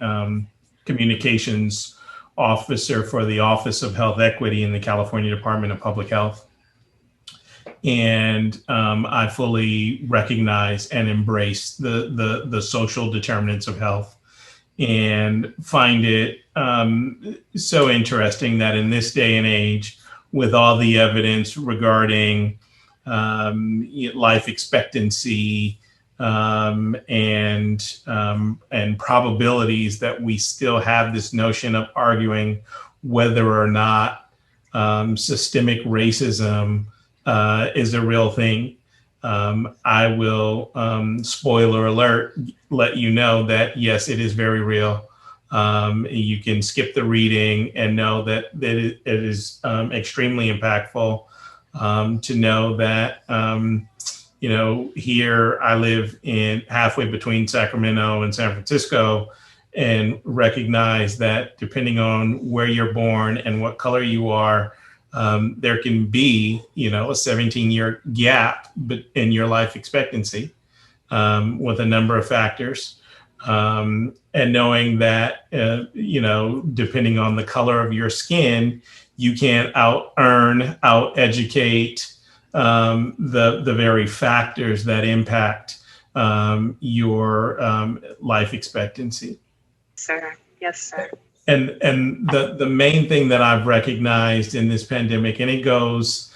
communications officer for the Office of Health Equity in the California Department of Public Health. And I fully recognize and embrace the social determinants of health, and find it so interesting that in this day and age, with all the evidence regarding life expectancy, and probabilities, that we still have this notion of arguing whether or not systemic racism is a real thing. I will, spoiler alert, let you know that yes, it is very real. You can skip the reading and know that it is extremely impactful to know that here I live in halfway between Sacramento and San Francisco, and recognize that depending on where you're born and what color you are, there can be, a 17-year gap in your life expectancy with a number of factors. And knowing that, depending on the color of your skin, you can out-educate the very factors that impact your life expectancy. Sir, yes, sir. And the main thing that I've recognized in this pandemic, and it goes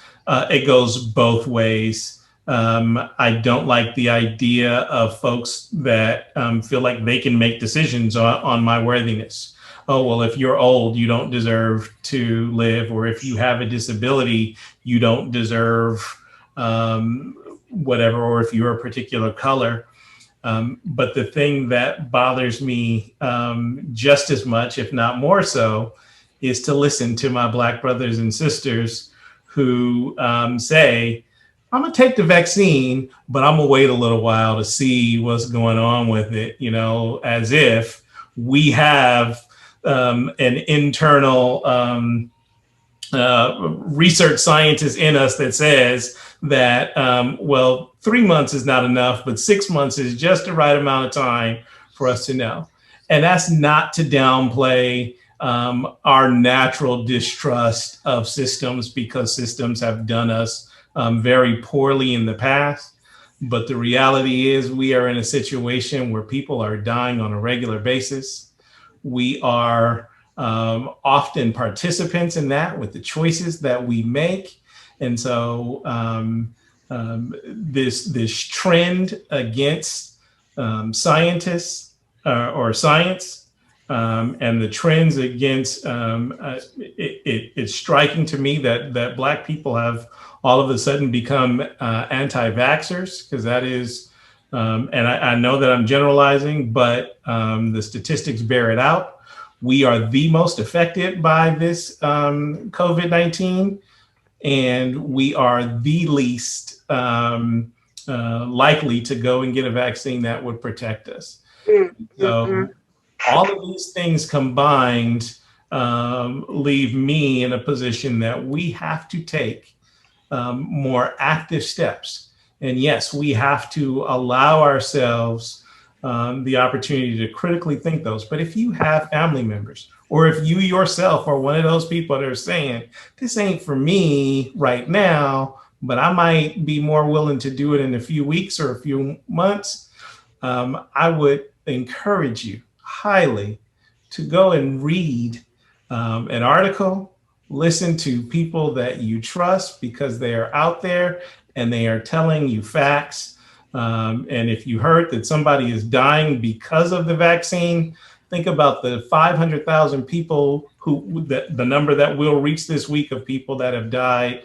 both ways. I don't like the idea of folks that feel like they can make decisions on my worthiness. Oh, well, if you're old, you don't deserve to live, or if you have a disability, you don't deserve whatever, or if you're a particular color. But the thing that bothers me just as much, if not more so, is to listen to my Black brothers and sisters who say, I'm gonna take the vaccine, but I'm gonna wait a little while to see what's going on with it, as if we have an internal research scientist in us that says that, 3 months is not enough, but 6 months is just the right amount of time for us to know. And that's not to downplay our natural distrust of systems, because systems have done us very poorly in the past. But the reality is we are in a situation where people are dying on a regular basis. We are often participants in that with the choices that we make. And so this trend against scientists or science and the trends against it's striking to me that Black people have all of a sudden become anti-vaxxers, because that is, and I know that I'm generalizing, but the statistics bear it out. We are the most affected by this COVID-19, and we are the least likely to go and get a vaccine that would protect us. So all of these things combined leave me in a position that we have to take more active steps. And yes, we have to allow ourselves the opportunity to critically think those. But if you have family members, or if you yourself are one of those people that are saying, this ain't for me right now, but I might be more willing to do it in a few weeks or a few months, I would encourage you highly to go and read an article, listen to people that you trust because they are out there and they are telling you facts. And if you heard that somebody is dying because of the vaccine, think about the 500,000 people the number that we'll reach this week of people that have died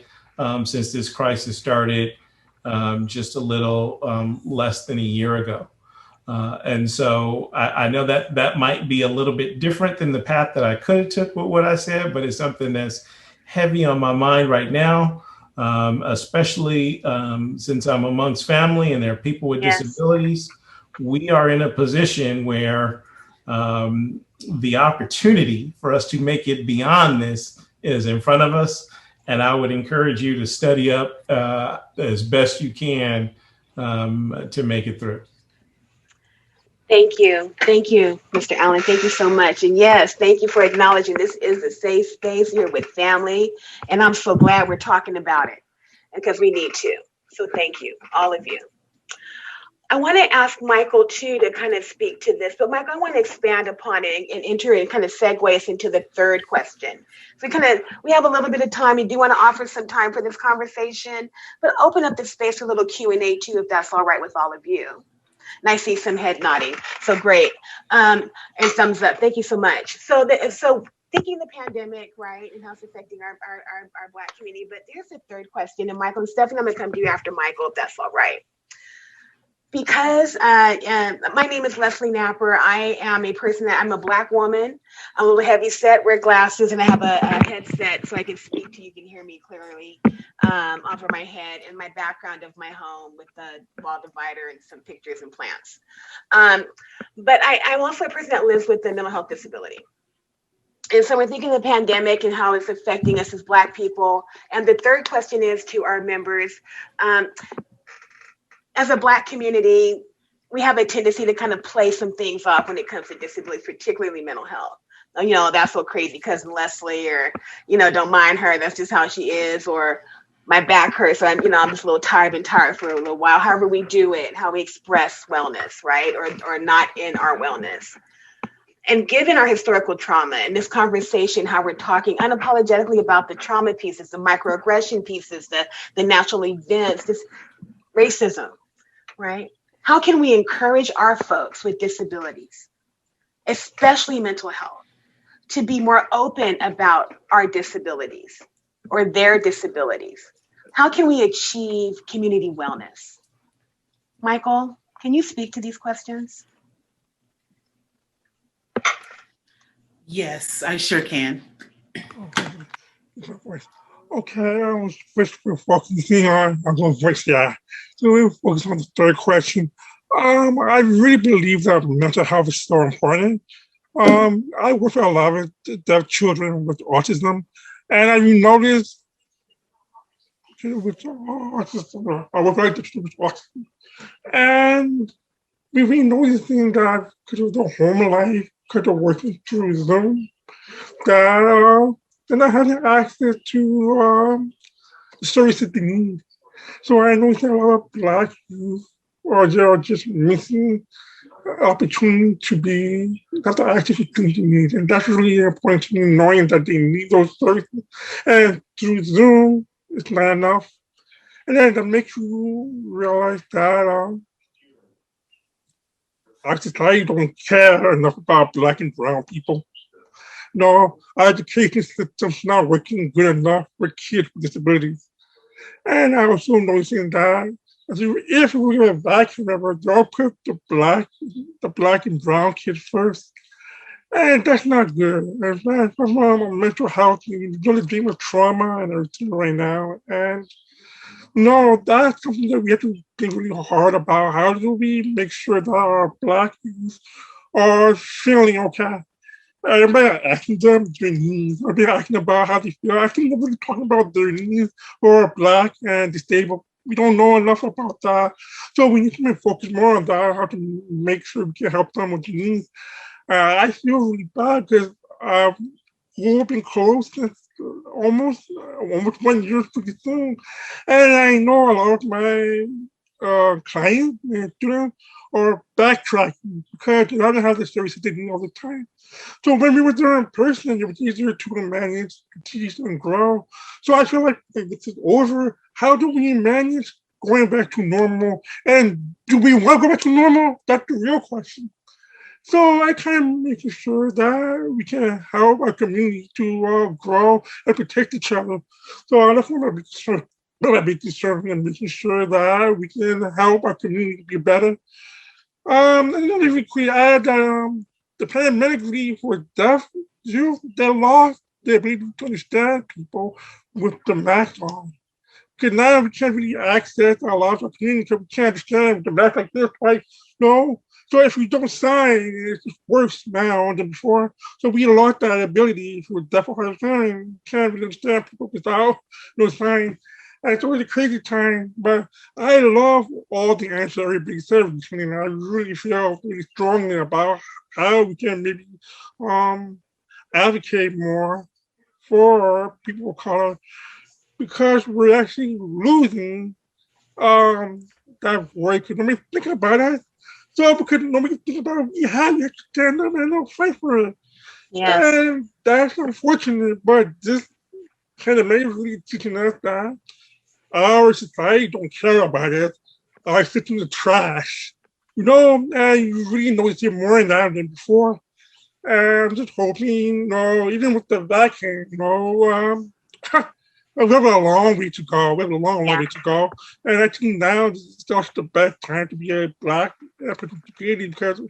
since this crisis started just a little less than a year ago. And so I know that might be a little bit different than the path that I could have took with what I said, but it's something that's heavy on my mind right now, especially since I'm amongst family and there are people with disabilities. We are in a position where the opportunity for us to make it beyond this is in front of us. And I would encourage you to study up as best you can to make it through. Thank you, Mr. Allen. Thank you so much. And yes, thank you for acknowledging this is a safe space here with family. And I'm so glad we're talking about it because we need to. So thank you, all of you. I want to ask Michael too to kind of speak to this, but Michael, I want to expand upon it and enter and kind of segue us into the third question. So we have a little bit of time. We do want to offer some time for this conversation, but open up the space for a little Q&A too, if that's all right with all of you. And I see some head nodding. So great. And thumbs up. Thank you so much. So thinking the pandemic, right, and how it's affecting our Black community. But there's a third question. And Michael and Stephanie, I'm going to come to you after Michael, if that's all right. Because my name is Leslie Napper. I am I'm a Black woman. I'm a little heavy set, wear glasses, and I have a headset so I can speak to you, can hear me clearly over my head, and my background of my home with the wall divider and some pictures and plants. But I'm also a person that lives with a mental health disability. And so we're thinking of the pandemic and how it's affecting us as Black people. And the third question is to our members. As a Black community, we have a tendency to kind of play some things off when it comes to disability, particularly mental health. You know, that's so crazy, cousin Leslie, or, don't mind her, that's just how she is, or my back hurts, so I'm just a little tired, been tired for a little while. However we do it, how we express wellness, right? Or not in our wellness. And given our historical trauma and this conversation, how we're talking unapologetically about the trauma pieces, the microaggression pieces, the natural events, this racism, right? How can we encourage our folks with disabilities, especially mental health, to be more open about our disabilities or their disabilities? How can we achieve community wellness? Michael, can you speak to these questions? Yes, I sure can. Okay, I was focusing on, I'm going to voice the So we'll focus on the third question. I really believe that mental health is so important. I work with a lot of deaf children with autism, and I noticed with autism, I work with autism, and we've been noticing that because of the home life, because of working through Zoom, that then I had access to the services they need. So I know that a lot of Black youth are just missing opportunity to be not the active things you need. And that's really important to me, knowing that they need those services. And through Zoom, it's not enough. And then that makes you realize that our society don't care enough about Black and brown people. No, our education system's not working good enough for kids with disabilities. And I also noticing that if we were back, remember, they'll put the black and brown kids first. And that's not good. That's not from mental health. You're really dealing with trauma and everything right now. And no, that's something that we have to think really hard about. How do we make sure that our Black youth are feeling okay? Everybody asking them their needs. I've been asking about how they feel. I think nobody's talking about their needs who are Black and disabled. We don't know enough about that. So we need to focus more on that, how to make sure we can help them with their needs. I feel really bad because we've been closed since almost 1 year pretty soon. And I know a lot of my clients and students are backtracking because they don't have the services they need all the time. So when we were there in person, it was easier to manage, to teach, and grow. So I feel like this is over. How do we manage going back to normal? And do we want to go back to normal? That's the real question. So I kind of making sure that we can help our community to grow and protect each other. So that's what I'm concerned and making sure that we can help our community be better. And then if we could add the paramedic leave for deaf youth that lost the ability to understand people with the mask on. Because now we can't really access a lot of our community because we can't understand with the mask like this, right? No. So if we don't sign, it's worse now than before. So we lost that ability for deaf or hard of hearing. Can't really understand people without no sign. And it's always a crazy time, but I love all the answers everybody said recently, and I really feel really strongly about how we can maybe advocate more for people of color because we're actually losing that voice. Because nobody think about it. So because nobody think about it, we have to stand up and fight for it. Yes. And that's unfortunate, but this kind of made really teaching us that our society don't care about it. I sit in the trash. You know, and you really notice it more now than before. And I'm just hoping, even with the vaccine, we have a long way to go. We have a long way to go. And I think now is just the best time to be a Black community because, to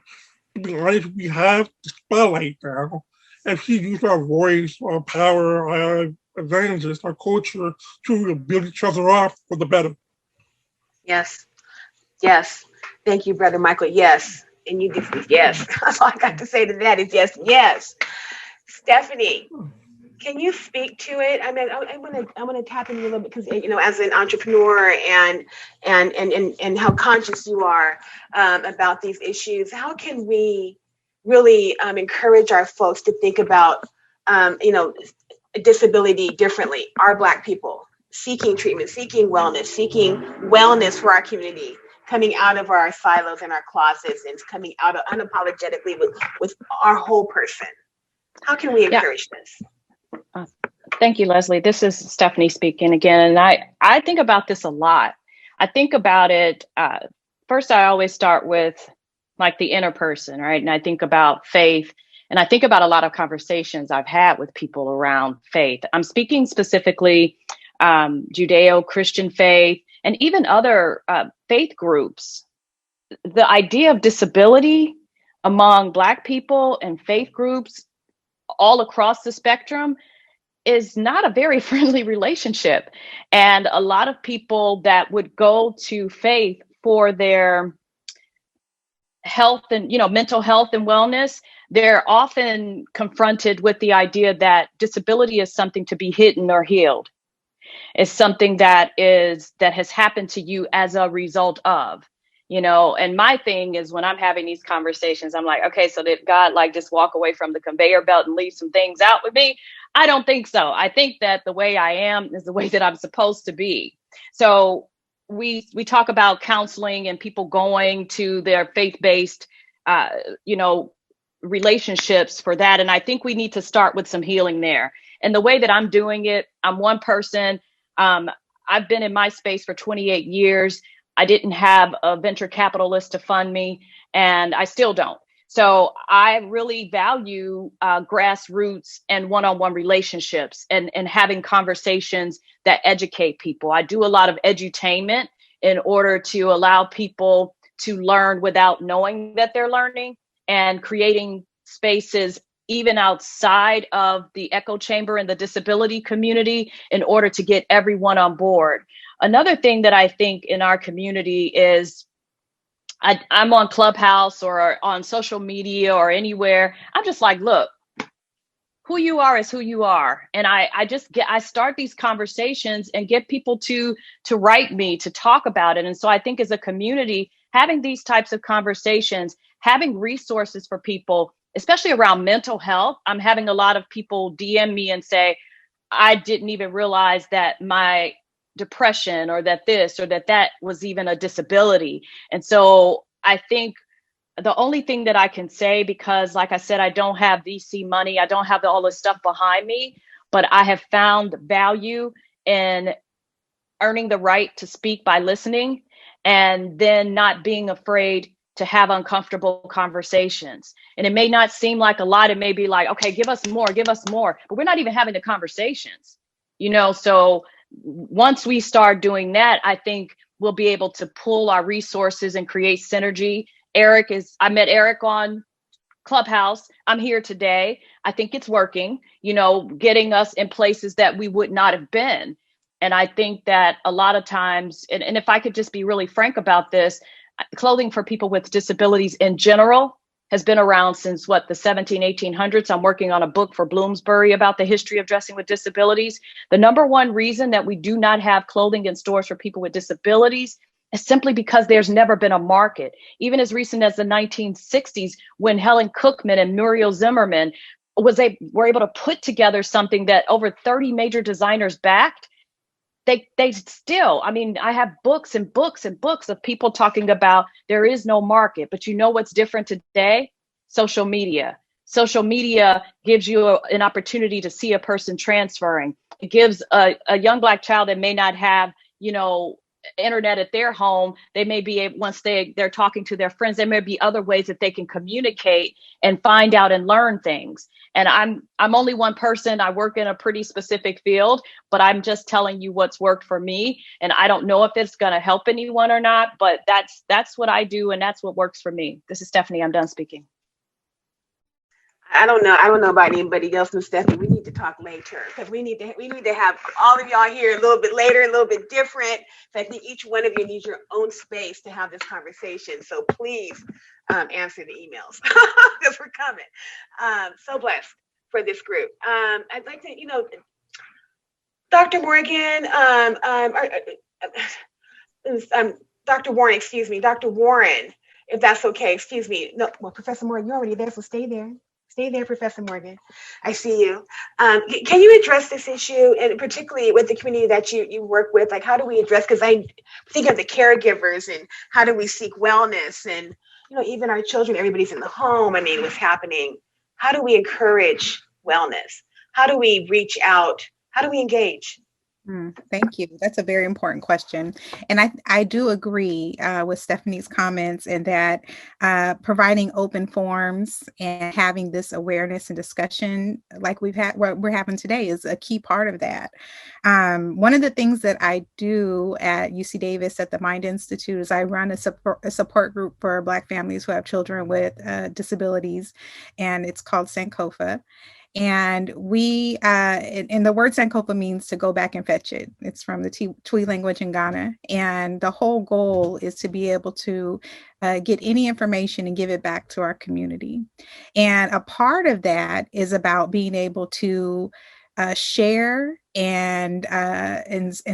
be honest, we have the spotlight now. And we use our voice, our power, our advantages, our culture to build each other up for the better. Yes. Yes. Thank you, Brother Michael. Yes. And you just, yes. That's all I got to say to that is yes, yes. Stephanie, can you speak to it? I mean, I want to tap in a little bit because, as an entrepreneur and how conscious you are about these issues, how can we really encourage our folks to think about, disability differently? Our Black people seeking treatment, seeking wellness for our community, coming out of our silos and our closets and coming out unapologetically with our whole person. How can we encourage this? Thank you, Leslie. This is Stephanie speaking again. And I think about this a lot. I think about it, first, I always start with like the inner person, right? And I think about faith. And I think about a lot of conversations I've had with people around faith. I'm speaking specifically Judeo-Christian faith and even other faith groups. The idea of disability among Black people and faith groups all across the spectrum is not a very friendly relationship. And a lot of people that would go to faith for their health and, mental health and wellness, they're often confronted with the idea that disability is something to be hidden or healed. It's something that has happened to you as a result of, and my thing is when I'm having these conversations, I'm like, okay, so did God just walk away from the conveyor belt and leave some things out with me? I don't think so. I think that the way I am is the way that I'm supposed to be. So we talk about counseling and people going to their faith-based, relationships for that. And I think we need to start with some healing there. And the way that I'm doing it, I'm one person. I've been in my space for 28 years. I didn't have a venture capitalist to fund me, and I still don't. So I really value grassroots and one-on-one relationships and having conversations that educate people. I do a lot of edutainment in order to allow people to learn without knowing that they're learning, and creating spaces even outside of the echo chamber and the disability community in order to get everyone on board. Another thing that I think in our community is I'm on Clubhouse or on social media or anywhere. I'm just like, look, who you are is who you are. And I start these conversations and get people to write me, to talk about it. And so I think as a community, having these types of conversations, having resources for people, especially around mental health. I'm having a lot of people DM me and say, I didn't even realize that my depression or that this or that was even a disability. And so I think the only thing that I can say, because like I said, I don't have VC money, I don't have all this stuff behind me, but I have found value in earning the right to speak by listening, and then not being afraid to have uncomfortable conversations. And it may not seem like a lot. It may be like, okay, give us more, but we're not even having the conversations, so once we start doing that, I think we'll be able to pull our resources and create synergy. I met Eric on Clubhouse. I'm here today. I think it's working, getting us in places that we would not have been. And I think that a lot of times, and if I could just be really frank about this, clothing for people with disabilities in general has been around since the 1800s. I'm working on a book for Bloomsbury about the history of dressing with disabilities. The number one reason that we do not have clothing in stores for people with disabilities is simply because there's never been a market. Even as recent as the 1960s, when Helen Cookman and Muriel Zimmerman were able to put together something that over 30 major designers backed, they still, I have books and books and books of people talking about there is no market. But what's different today? Social media. Social media gives you an opportunity to see a person transferring. It gives a young Black child that may not have, internet at their home. They may be able, once they're talking to their friends, there may be other ways that they can communicate and find out and learn things. And I'm only one person. I work in a pretty specific field, but I'm just telling you what's worked for me. And I don't know if it's going to help anyone or not, but that's what I do, and that's what works for me. This is Stephanie. I'm done speaking. I don't know about anybody else, and Stephanie, we need to talk later, because we need to have all of y'all here a little bit later, a little bit different. So I think each one of you needs your own space to have this conversation. So please answer the emails, because we're coming. So blessed for this group. I'd like to, Dr. Morgan, Dr. Warren, excuse me, Dr. Warren, if that's okay, excuse me. No, well, Professor Morgan, you're already there, so stay there. Stay there, Professor Morgan. I see you. Can you address this issue, and particularly with the community that you work with? Like, how do we address, because I think of the caregivers, and how do we seek wellness, and even our children, everybody's in the home. What's happening? How do we encourage wellness? How do we reach out? How do we engage? Thank you. That's a very important question. And I do agree with Stephanie's comments, in that providing open forums and having this awareness and discussion like what we're having today is a key part of that. One of the things that I do at UC Davis at the Mind Institute is I run a support group for Black families who have children with disabilities, and it's called Sankofa. And we, and the word Sankofa means to go back and fetch it. It's from the Twi language in Ghana. And the whole goal is to be able to get any information and give it back to our community. And a part of that is about being able to share and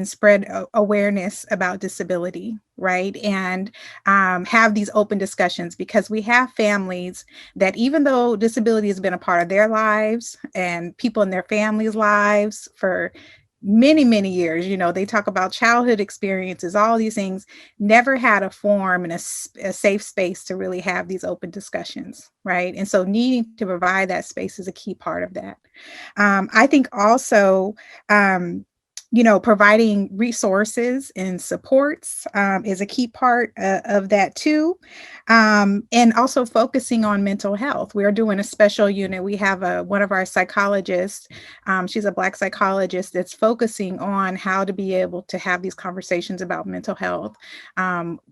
spread awareness about disability, right? And have these open discussions, because we have families that, even though disability has been a part of their lives and people in their families' lives for many years. They talk about childhood experiences, all these things, never had a forum and a safe space to really have these open discussions, right? And so needing to provide that space is a key part of that. I think also, providing resources and supports is a key part of that too. And also focusing on mental health. We are doing a special unit. We have one of our psychologists, she's a Black psychologist that's focusing on how to be able to have these conversations about mental health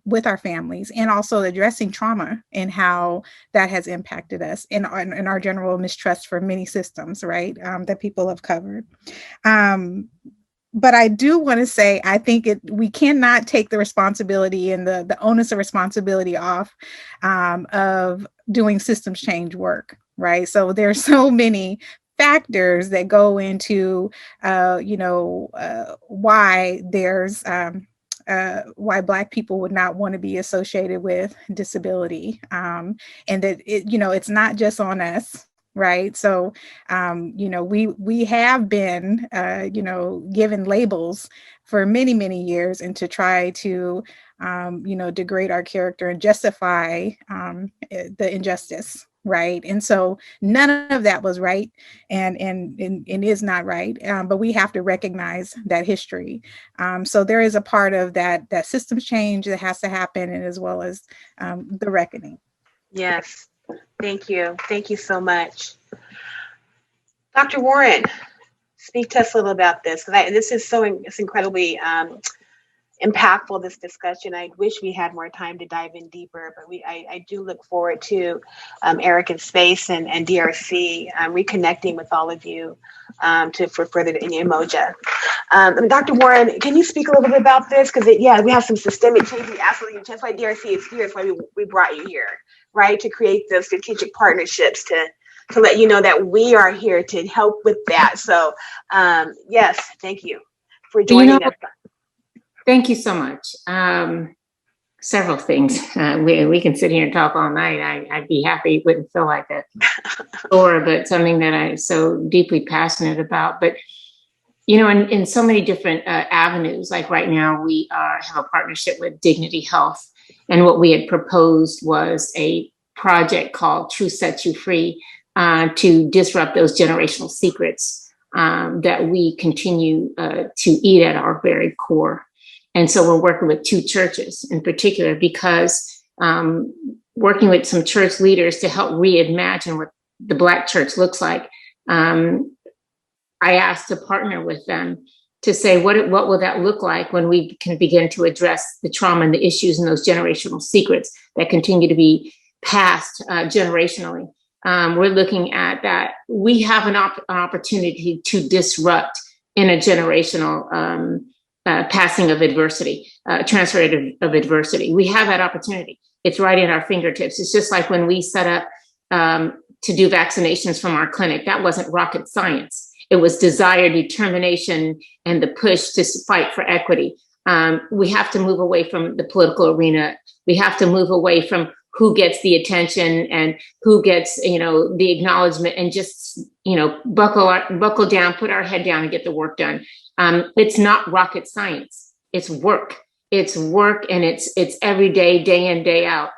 with our families, and also addressing trauma and how that has impacted us in our general mistrust for many systems, right, that people have covered. But I do want to say, I think we cannot take the responsibility and the onus of responsibility off of doing systems change work, right? So there's so many factors that go into, why there's why Black people would not want to be associated with disability, and that it's not just on us. Right. So, we have been, given labels for many years, and to try to, degrade our character and justify the injustice. Right. And so none of that was right, and is not right. But we have to recognize that history. So there is a part of that systems change that has to happen, and as well as the reckoning. Yes. Thank you. Thank you so much. Dr. Warren, speak to us a little about this. This is it's incredibly impactful, this discussion. I wish we had more time to dive in deeper, but I do look forward to Eric and Space and DRC reconnecting with all of you for further in Umoja. Dr. Warren, can you speak a little bit about this? Because we have some systemic changes. Absolutely, that's why DRC is here. That's why we brought you here, right? To create those strategic partnerships to let you know that we are here to help with that. So yes, thank you for joining us. Thank you so much. Several things. We can sit here and talk all night. I'd be happy. It wouldn't feel like a chore, but something that I'm so deeply passionate about. But, in so many different avenues, like right now, we have a partnership with Dignity Health. And what we had proposed was a project called Truth Sets You Free to disrupt those generational secrets that we continue to eat at our very core. And so we're working with two churches in particular, because working with some church leaders to help reimagine what the Black church looks like. I asked to partner with them to say, what will that look like when we can begin to address the trauma and the issues and those generational secrets that continue to be passed generationally. We're looking at that. We have an opportunity to disrupt intergenerational passing of adversity, transfer of adversity. We have that opportunity. It's right in our fingertips. It's just like when we set up to do vaccinations from our clinic. That wasn't rocket science. It was desire, determination, and the push to fight for equity. We have to move away from the political arena. We have to move away from who gets the attention and who gets, the acknowledgement, and just, buckle down, put our head down and get the work done. It's not rocket science. It's work. It's work, and it's every day in, day out.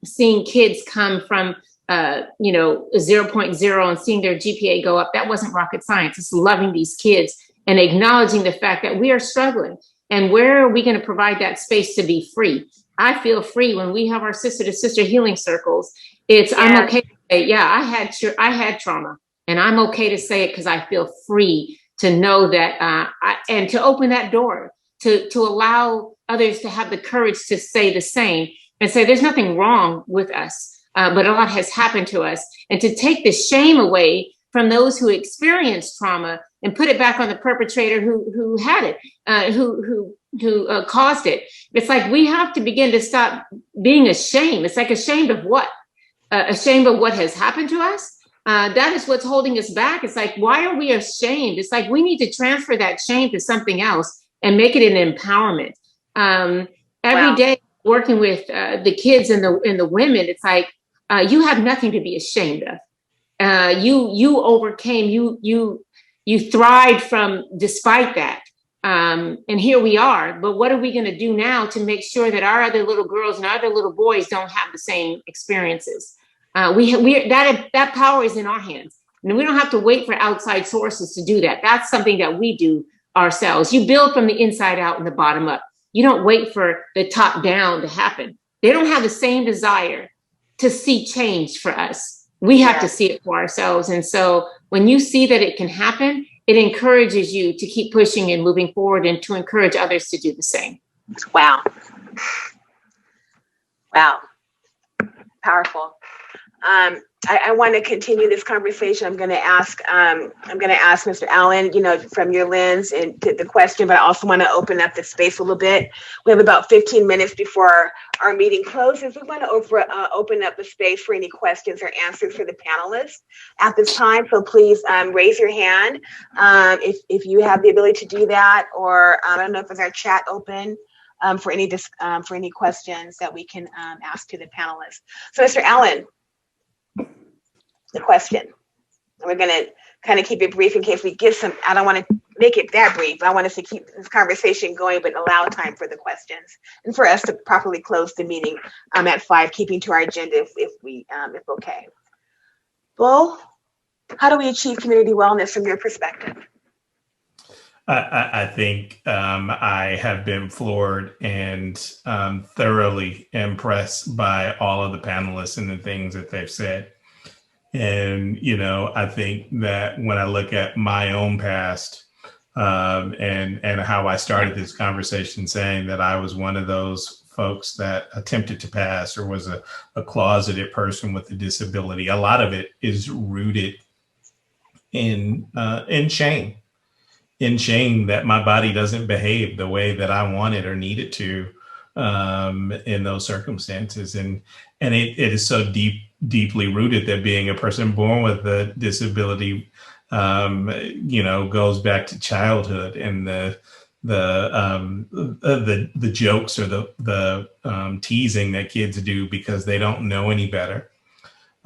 Seeing kids come from 0.0 and seeing their GPA go up, that wasn't rocket science. It's loving these kids and acknowledging the fact that we are struggling. And where are we going to provide that space to be free? I feel free when we have our sister to sister healing circles. I'm okay to say, I had trauma, and I'm okay to say it because I feel free to know that, and to open that door to allow others to have the courage to say the same and say, there's nothing wrong with us, but a lot has happened to us, and to take the shame away from those who experienced trauma and put it back on the perpetrator who had it, who caused it. It's like we have to begin to stop being ashamed. It's like ashamed of what? Ashamed of what has happened to us? That is what's holding us back. It's like, why are we ashamed? It's like we need to transfer that shame to something else and make it an empowerment. Every day working with the kids and the women, it's like, you have nothing to be ashamed of. You overcame, You thrived from despite that. And here we are. But what are we going to do now to make sure that our other little girls and our other little boys don't have the same experiences? That power is in our hands. And we don't have to wait for outside sources to do that. That's something that we do ourselves. You build from the inside out and the bottom up. You don't wait for the top down to happen. They don't have the same desire to see change for us. We have to see it for ourselves. And so when you see that it can happen, it encourages you to keep pushing and moving forward and to encourage others to do the same. Wow. Wow. Powerful. I want to continue this conversation. I'm going to ask Mr. Allen, from your lens and the question, but I also want to open up the space a little bit. We have about 15 minutes before our meeting closes. We want to open up the space for any questions or answers for the panelists at this time. So please raise your hand if you have the ability to do that, or I don't know if there's our chat open for any questions that we can ask to the panelists. So Mr. Allen, the question. We're going to kind of keep it brief in case we get some. I don't want to make it that brief. I want us to keep this conversation going, but allow time for the questions and for us to properly close the meeting at 5, keeping to our agenda if okay. Bull, how do we achieve community wellness from your perspective? I think I have been floored and thoroughly impressed by all of the panelists and the things that they've said. And, I think that when I look at my own past and how I started this conversation saying that I was one of those folks that attempted to pass or was a closeted person with a disability, a lot of it is rooted in shame. In shame that my body doesn't behave the way that I want it or need it to in those circumstances. And it is so deeply rooted that being a person born with a disability, goes back to childhood and the jokes or the teasing that kids do because they don't know any better.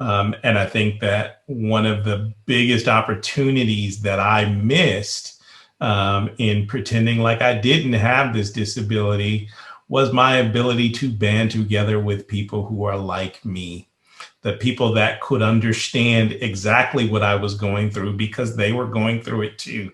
And I think that one of the biggest opportunities that I missed in pretending like I didn't have this disability was my ability to band together with people who are like me, the people that could understand exactly what I was going through because they were going through it too.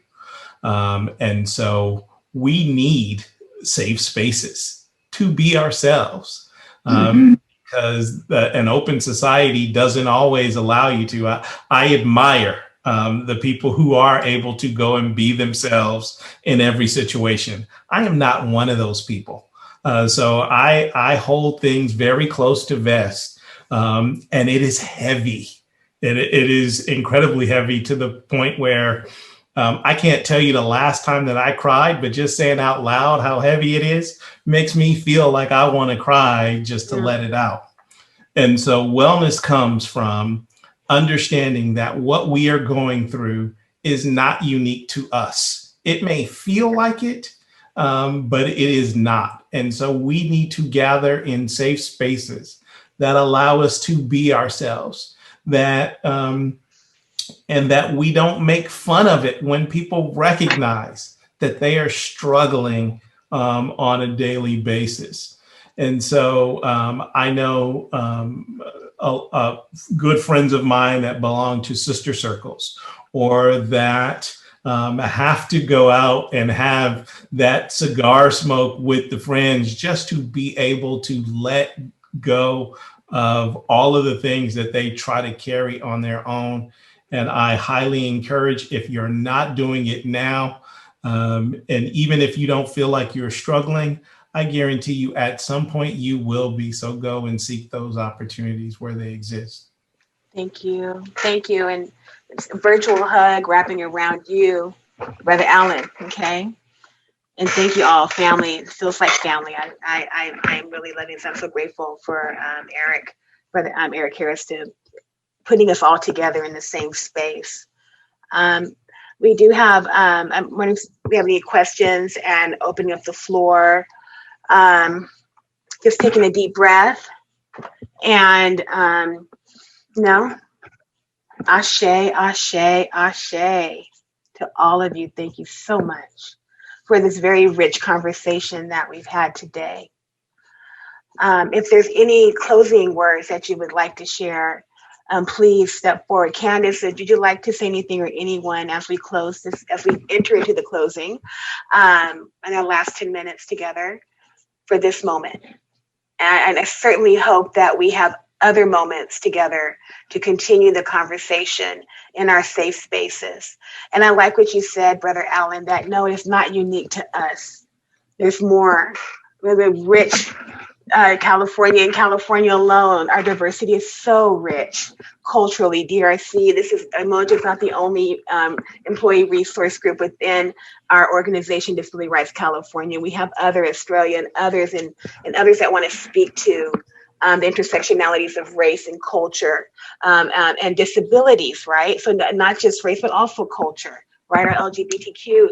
And so we need safe spaces to be ourselves because an open society doesn't always allow you to. I admire the people who are able to go and be themselves in every situation. I am not one of those people. So I hold things very close to vest, and it is heavy. It is incredibly heavy to the point where I can't tell you the last time that I cried, but just saying out loud how heavy it is makes me feel like I want to cry just to let it out. And so wellness comes from understanding that what we are going through is not unique to us. It may feel like it, but it is not. And so we need to gather in safe spaces that allow us to be ourselves, that and that we don't make fun of it when people recognize that they are struggling on a daily basis. And so I know good friends of mine that belong to sister circles or that have to go out and have that cigar smoke with the friends just to be able to let go of all of the things that they try to carry on their own. And I highly encourage, if you're not doing it now, and even if you don't feel like you're struggling, I guarantee you at some point you will be. So go and seek those opportunities where they exist. Thank you. Thank you. And it's a virtual hug wrapping around you, Brother Allen. Okay. And thank you all, family. It feels like family. I'm really loving this. I'm so grateful for Eric, Brother Eric Harris, to putting us all together in the same space. We do have, I'm wondering if we have any questions and opening up the floor. Just taking a deep breath and no, ashe, ashe, ashe. To all of you, thank you so much for this very rich conversation that we've had today. If there's any closing words that you would like to share, please step forward. Candace, would you like to say anything, or anyone, as we close this, as we enter into the closing, in our last 10 minutes together for this moment? And I certainly hope that we have other moments together to continue the conversation in our safe spaces. And I like what you said, Brother Allen, that no, it's not unique to us. There's more. We're rich. California and California alone, our diversity is so rich culturally. DRC, Umoja is not the only employee resource group within our organization, Disability Rights California. We have other Australia and others, and others that want to speak to the intersectionalities of race and culture, and disabilities, right? So not just race, but also culture. Right, our LGBTQ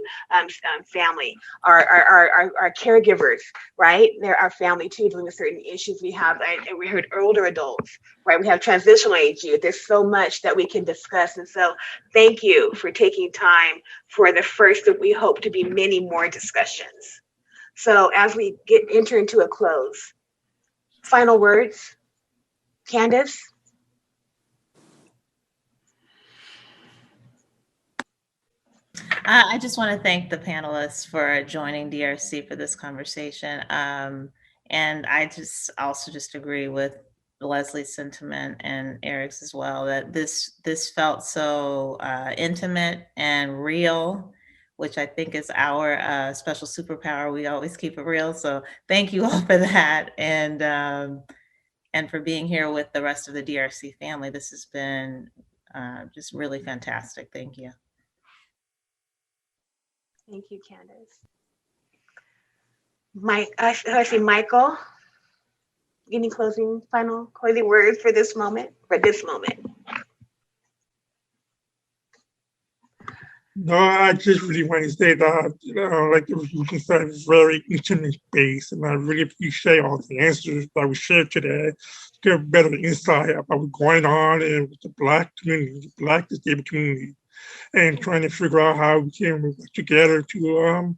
family, our caregivers, right? They're our family too, dealing with certain issues. We heard older adults, right? We have transitional age youth. There's so much that we can discuss. And so thank you for taking time for the first that we hope to be many more discussions. So as we enter into a close, final words, Candace? I just want to thank the panelists for joining DRC for this conversation. And I also agree with Leslie's sentiment and Eric's as well, that this felt so intimate and real, which I think is our special superpower. We always keep it real. So thank you all for that. And for being here with the rest of the DRC family. This has been just really fantastic. Thank you. Thank you, Candace. Michael, any final closing words for this moment? No, I just really want to say that, like you can say, it's very intimate space, and I really appreciate all the answers that we shared today to get better insight about what's going on in the Black community, the Black disabled community, and trying to figure out how we can work together to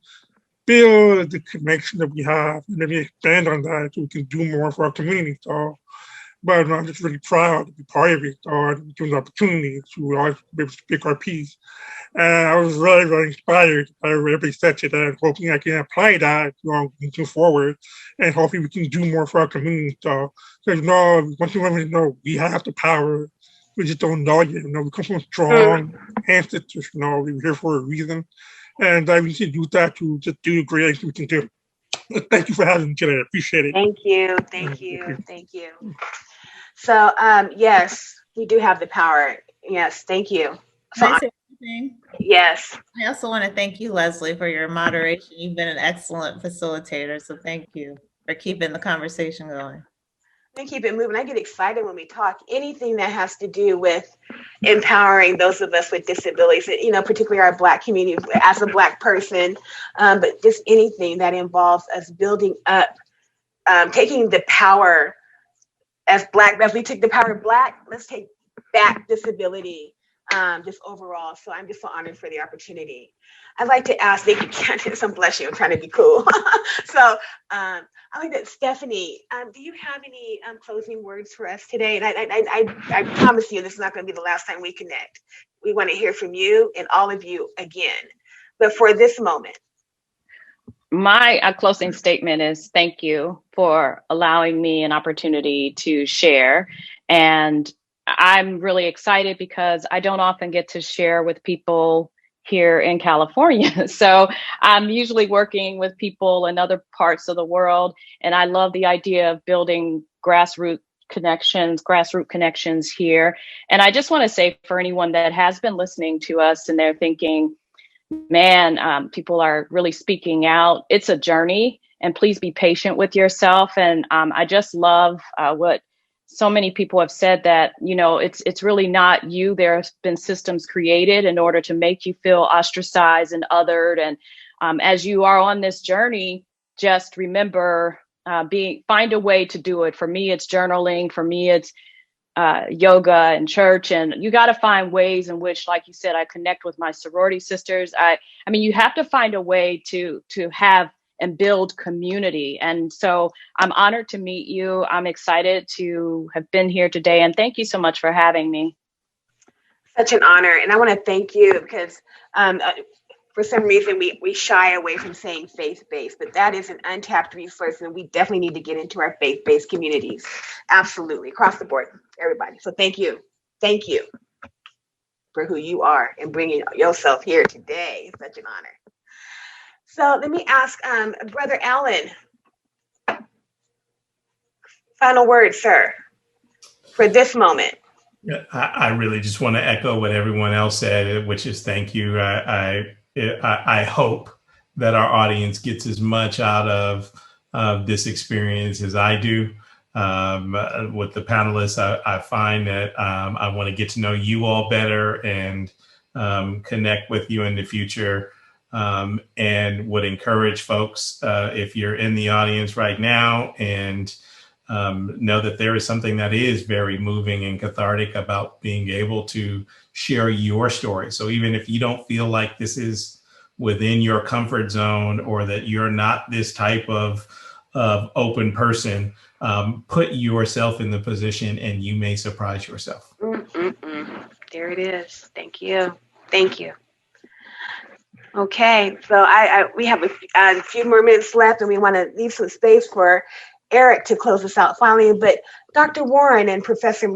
build the connection that we have, and maybe expand on that so we can do more for our community. So, but I'm just really proud to be part of it, given the opportunity to always be able to speak our piece. And I was really, really inspired by what everybody said today, and hoping I can apply that moving forward, and hopefully we can do more for our community. So, one thing we know, we have the power. We just don't know it yet. We come from strong ancestors. We're here for a reason, and we should use that to just do the great things we can do. Thank you for having me today. I appreciate it. Thank you. So, yes, we do have the power. Yes, thank you. Can I say anything? Yes. I also want to thank you, Leslie, for your moderation. You've been an excellent facilitator, so thank you for keeping the conversation going. We keep it moving. I get excited when we talk. Anything that has to do with empowering those of us with disabilities, particularly our Black community as a Black person, but just anything that involves us building up, taking the power as we take the power of Black, let's take back disability just overall. So I'm just so honored for the opportunity. I'd like to ask, thank you, Candace, I'm blushing, I'm trying to be cool. So I'd like that, Stephanie, do you have any closing words for us today? And I promise you, this is not going to be the last time we connect. We want to hear from you and all of you again. But for this moment. My closing statement is thank you for allowing me an opportunity to share. And I'm really excited because I don't often get to share with people here in California. So I'm usually working with people in other parts of the world. And I love the idea of building grassroots connections here. And I just want to say, for anyone that has been listening to us and they're thinking, man, people are really speaking out, it's a journey, and please be patient with yourself. And I just love what so many people have said, that, it's really not you. There have been systems created in order to make you feel ostracized and othered. And as you are on this journey, just remember, find a way to do it. For me, it's journaling. For me, it's yoga and church, and you got to find ways in which, like you said, I connect with my sorority sisters. I mean, you have to find a way to have and build community. And so I'm honored to meet you. I'm excited to have been here today, and thank you so much for having me. Such an honor. And I want to thank you because for some reason we shy away from saying faith-based, but that is an untapped resource, and we definitely need to get into our faith-based communities. Absolutely, across the board, everybody. So thank you for who you are and bringing yourself here today. It's such an honor. So let me ask Brother Allen, final word, sir, for this moment. Yeah, I really just want to echo what everyone else said, which is thank you. I hope that our audience gets as much out of this experience as I do. With the panelists, I find that I want to get to know you all better and connect with you in the future, and would encourage folks, if you're in the audience right now and know that there is something that is very moving and cathartic about being able to share your story. So even if you don't feel like this is within your comfort zone, or that you're not this type of open person, put yourself in the position and you may surprise yourself. There it is. Thank you. Thank you. Okay, so we have a few more minutes left, and we want to leave some space for Eric to close us out finally. But Dr. Warren and Professor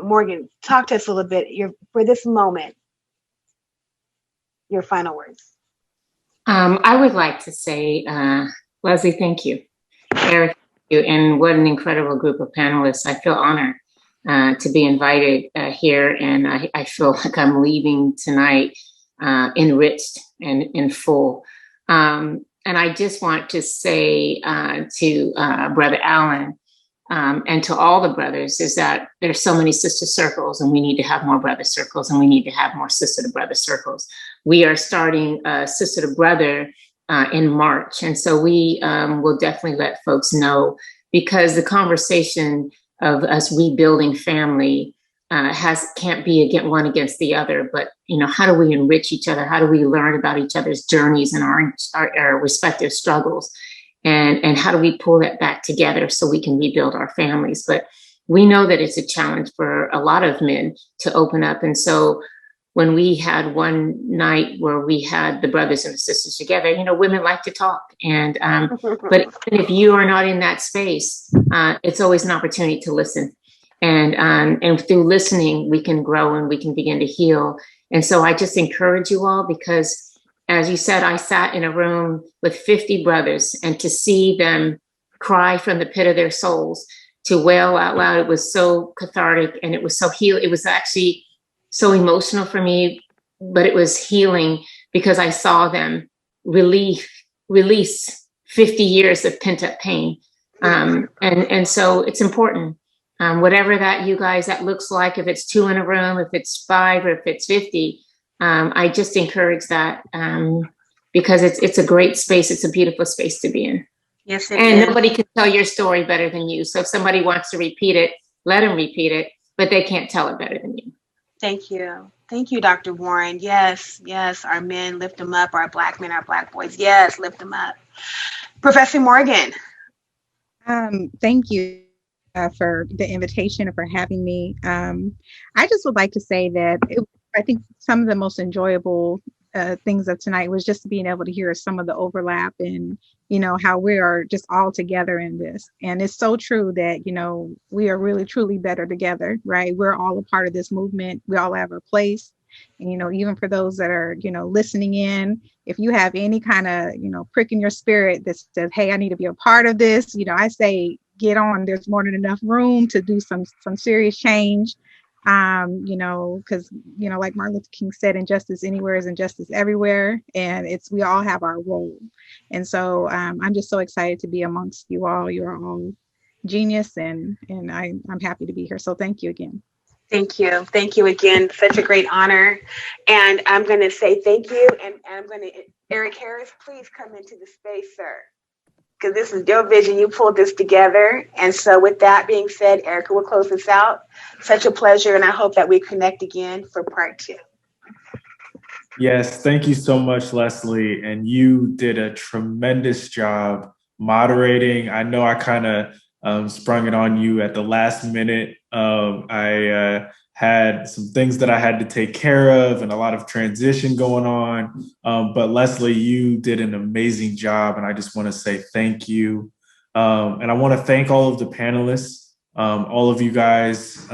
Morgan, talk to us a little bit for this moment, your final words. I would like to say, Leslie, thank you. Eric, thank you. And what an incredible group of panelists. I feel honored to be invited here, and I feel like I'm leaving tonight enriched and in full. And I just want to say to Brother Allen and to all the brothers is that there's so many sister circles, and we need to have more brother circles, and we need to have more sister to brother circles. We are starting sister to brother in March. And so we will definitely let folks know, because the conversation of us rebuilding family can't be one against the other, but how do we enrich each other? How do we learn about each other's journeys and our respective struggles? And how do we pull that back together so we can rebuild our families? But we know that it's a challenge for a lot of men to open up. And so when we had one night where we had the brothers and the sisters together, women like to talk. And but even if you are not in that space, it's always an opportunity to listen. And through listening, we can grow and we can begin to heal. And so I just encourage you all, because as you said, I sat in a room with 50 brothers, and to see them cry from the pit of their souls, to wail out loud, it was so cathartic, and it was so healing. It was actually so emotional for me, but it was healing, because I saw them release 50 years of pent up pain. And so it's important. Whatever that looks like, if it's 2 in a room, if it's 5, or if it's 50, I just encourage that because it's a great space. It's a beautiful space to be in. Yes, it and is. Nobody can tell your story better than you. So if somebody wants to repeat it, let them repeat it, but they can't tell it better than you. Thank you. Thank you, Dr. Warren. Yes, our men, lift them up. Our Black men, our Black boys. Yes, lift them up. Professor Morgan. Thank you for the invitation and for having me. I just would like to say that I think some of the most enjoyable things of tonight was just being able to hear some of the overlap and, how we are just all together in this. And it's so true that, we are really, truly better together, right? We're all a part of this movement. We all have a place. And, even for those that are, listening in, if you have any kind of, prick in your spirit that says, hey, I need to be a part of this, I say, get on. There's more than enough room to do some serious change. Because, like Martin Luther King said, injustice anywhere is injustice everywhere. And we all have our role. And so I'm just so excited to be amongst you all. You're all genius, and I'm happy to be here. So thank you again. Thank you. Thank you again. Such a great honor. And I'm going to say thank you. And I'm going to, Eric Harris, please come into the space, sir. because this is your vision. You pulled this together. And so with that being said, Erica will close this out. Such a pleasure. And I hope that we connect again for part 2. Yes, thank you so much, Leslie. And you did a tremendous job moderating. I know I kind of sprung it on you at the last minute. I had some things that I had to take care of and a lot of transition going on. But Leslie, you did an amazing job. And I just want to say thank you. And I want to thank all of the panelists. All of you guys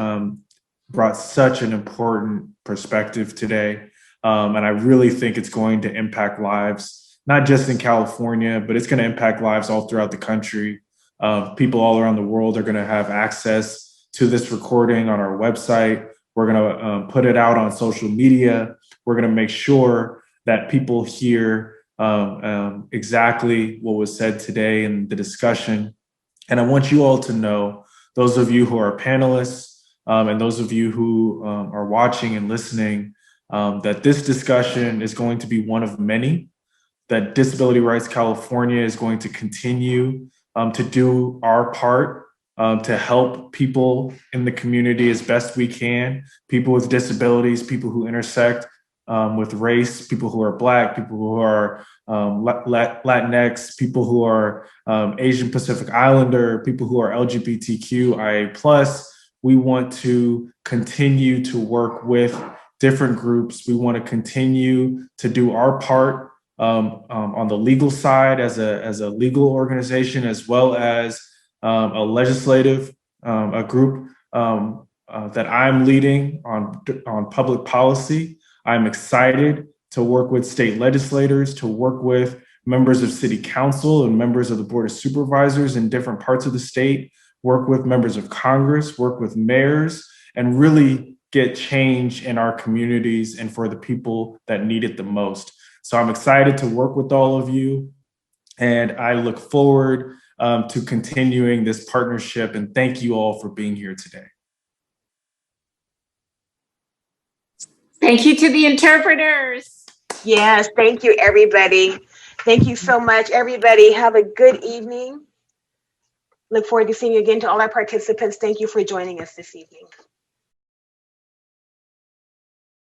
brought such an important perspective today. And I really think it's going to impact lives, not just in California, but it's going to impact lives all throughout the country. People all around the world are going to have access to this recording on our website. We're going to put it out on social media. We're going to make sure that people hear exactly what was said today in the discussion. And I want you all to know, those of you who are panelists and those of you who are watching and listening, that this discussion is going to be one of many, that Disability Rights California is going to continue to do our part to help people in the community as best we can, people with disabilities, people who intersect with race, people who are Black, people who are Latinx, people who are Asian Pacific Islander, people who are LGBTQIA+. We want to continue to work with different groups. We want to continue to do our part on the legal side as a legal organization, as well as a legislative, a group that I'm leading on public policy. I'm excited to work with state legislators, to work with members of city council and members of the board of supervisors in different parts of the state, work with members of Congress, work with mayors, and really get change in our communities and for the people that need it the most. So I'm excited to work with all of you, and I look forward to continuing this partnership, and thank you all for being here today. Thank you to the interpreters. Yes, thank you, everybody. Thank you so much, everybody. Have a good evening. Look forward to seeing you again. To all our participants, thank you for joining us this evening.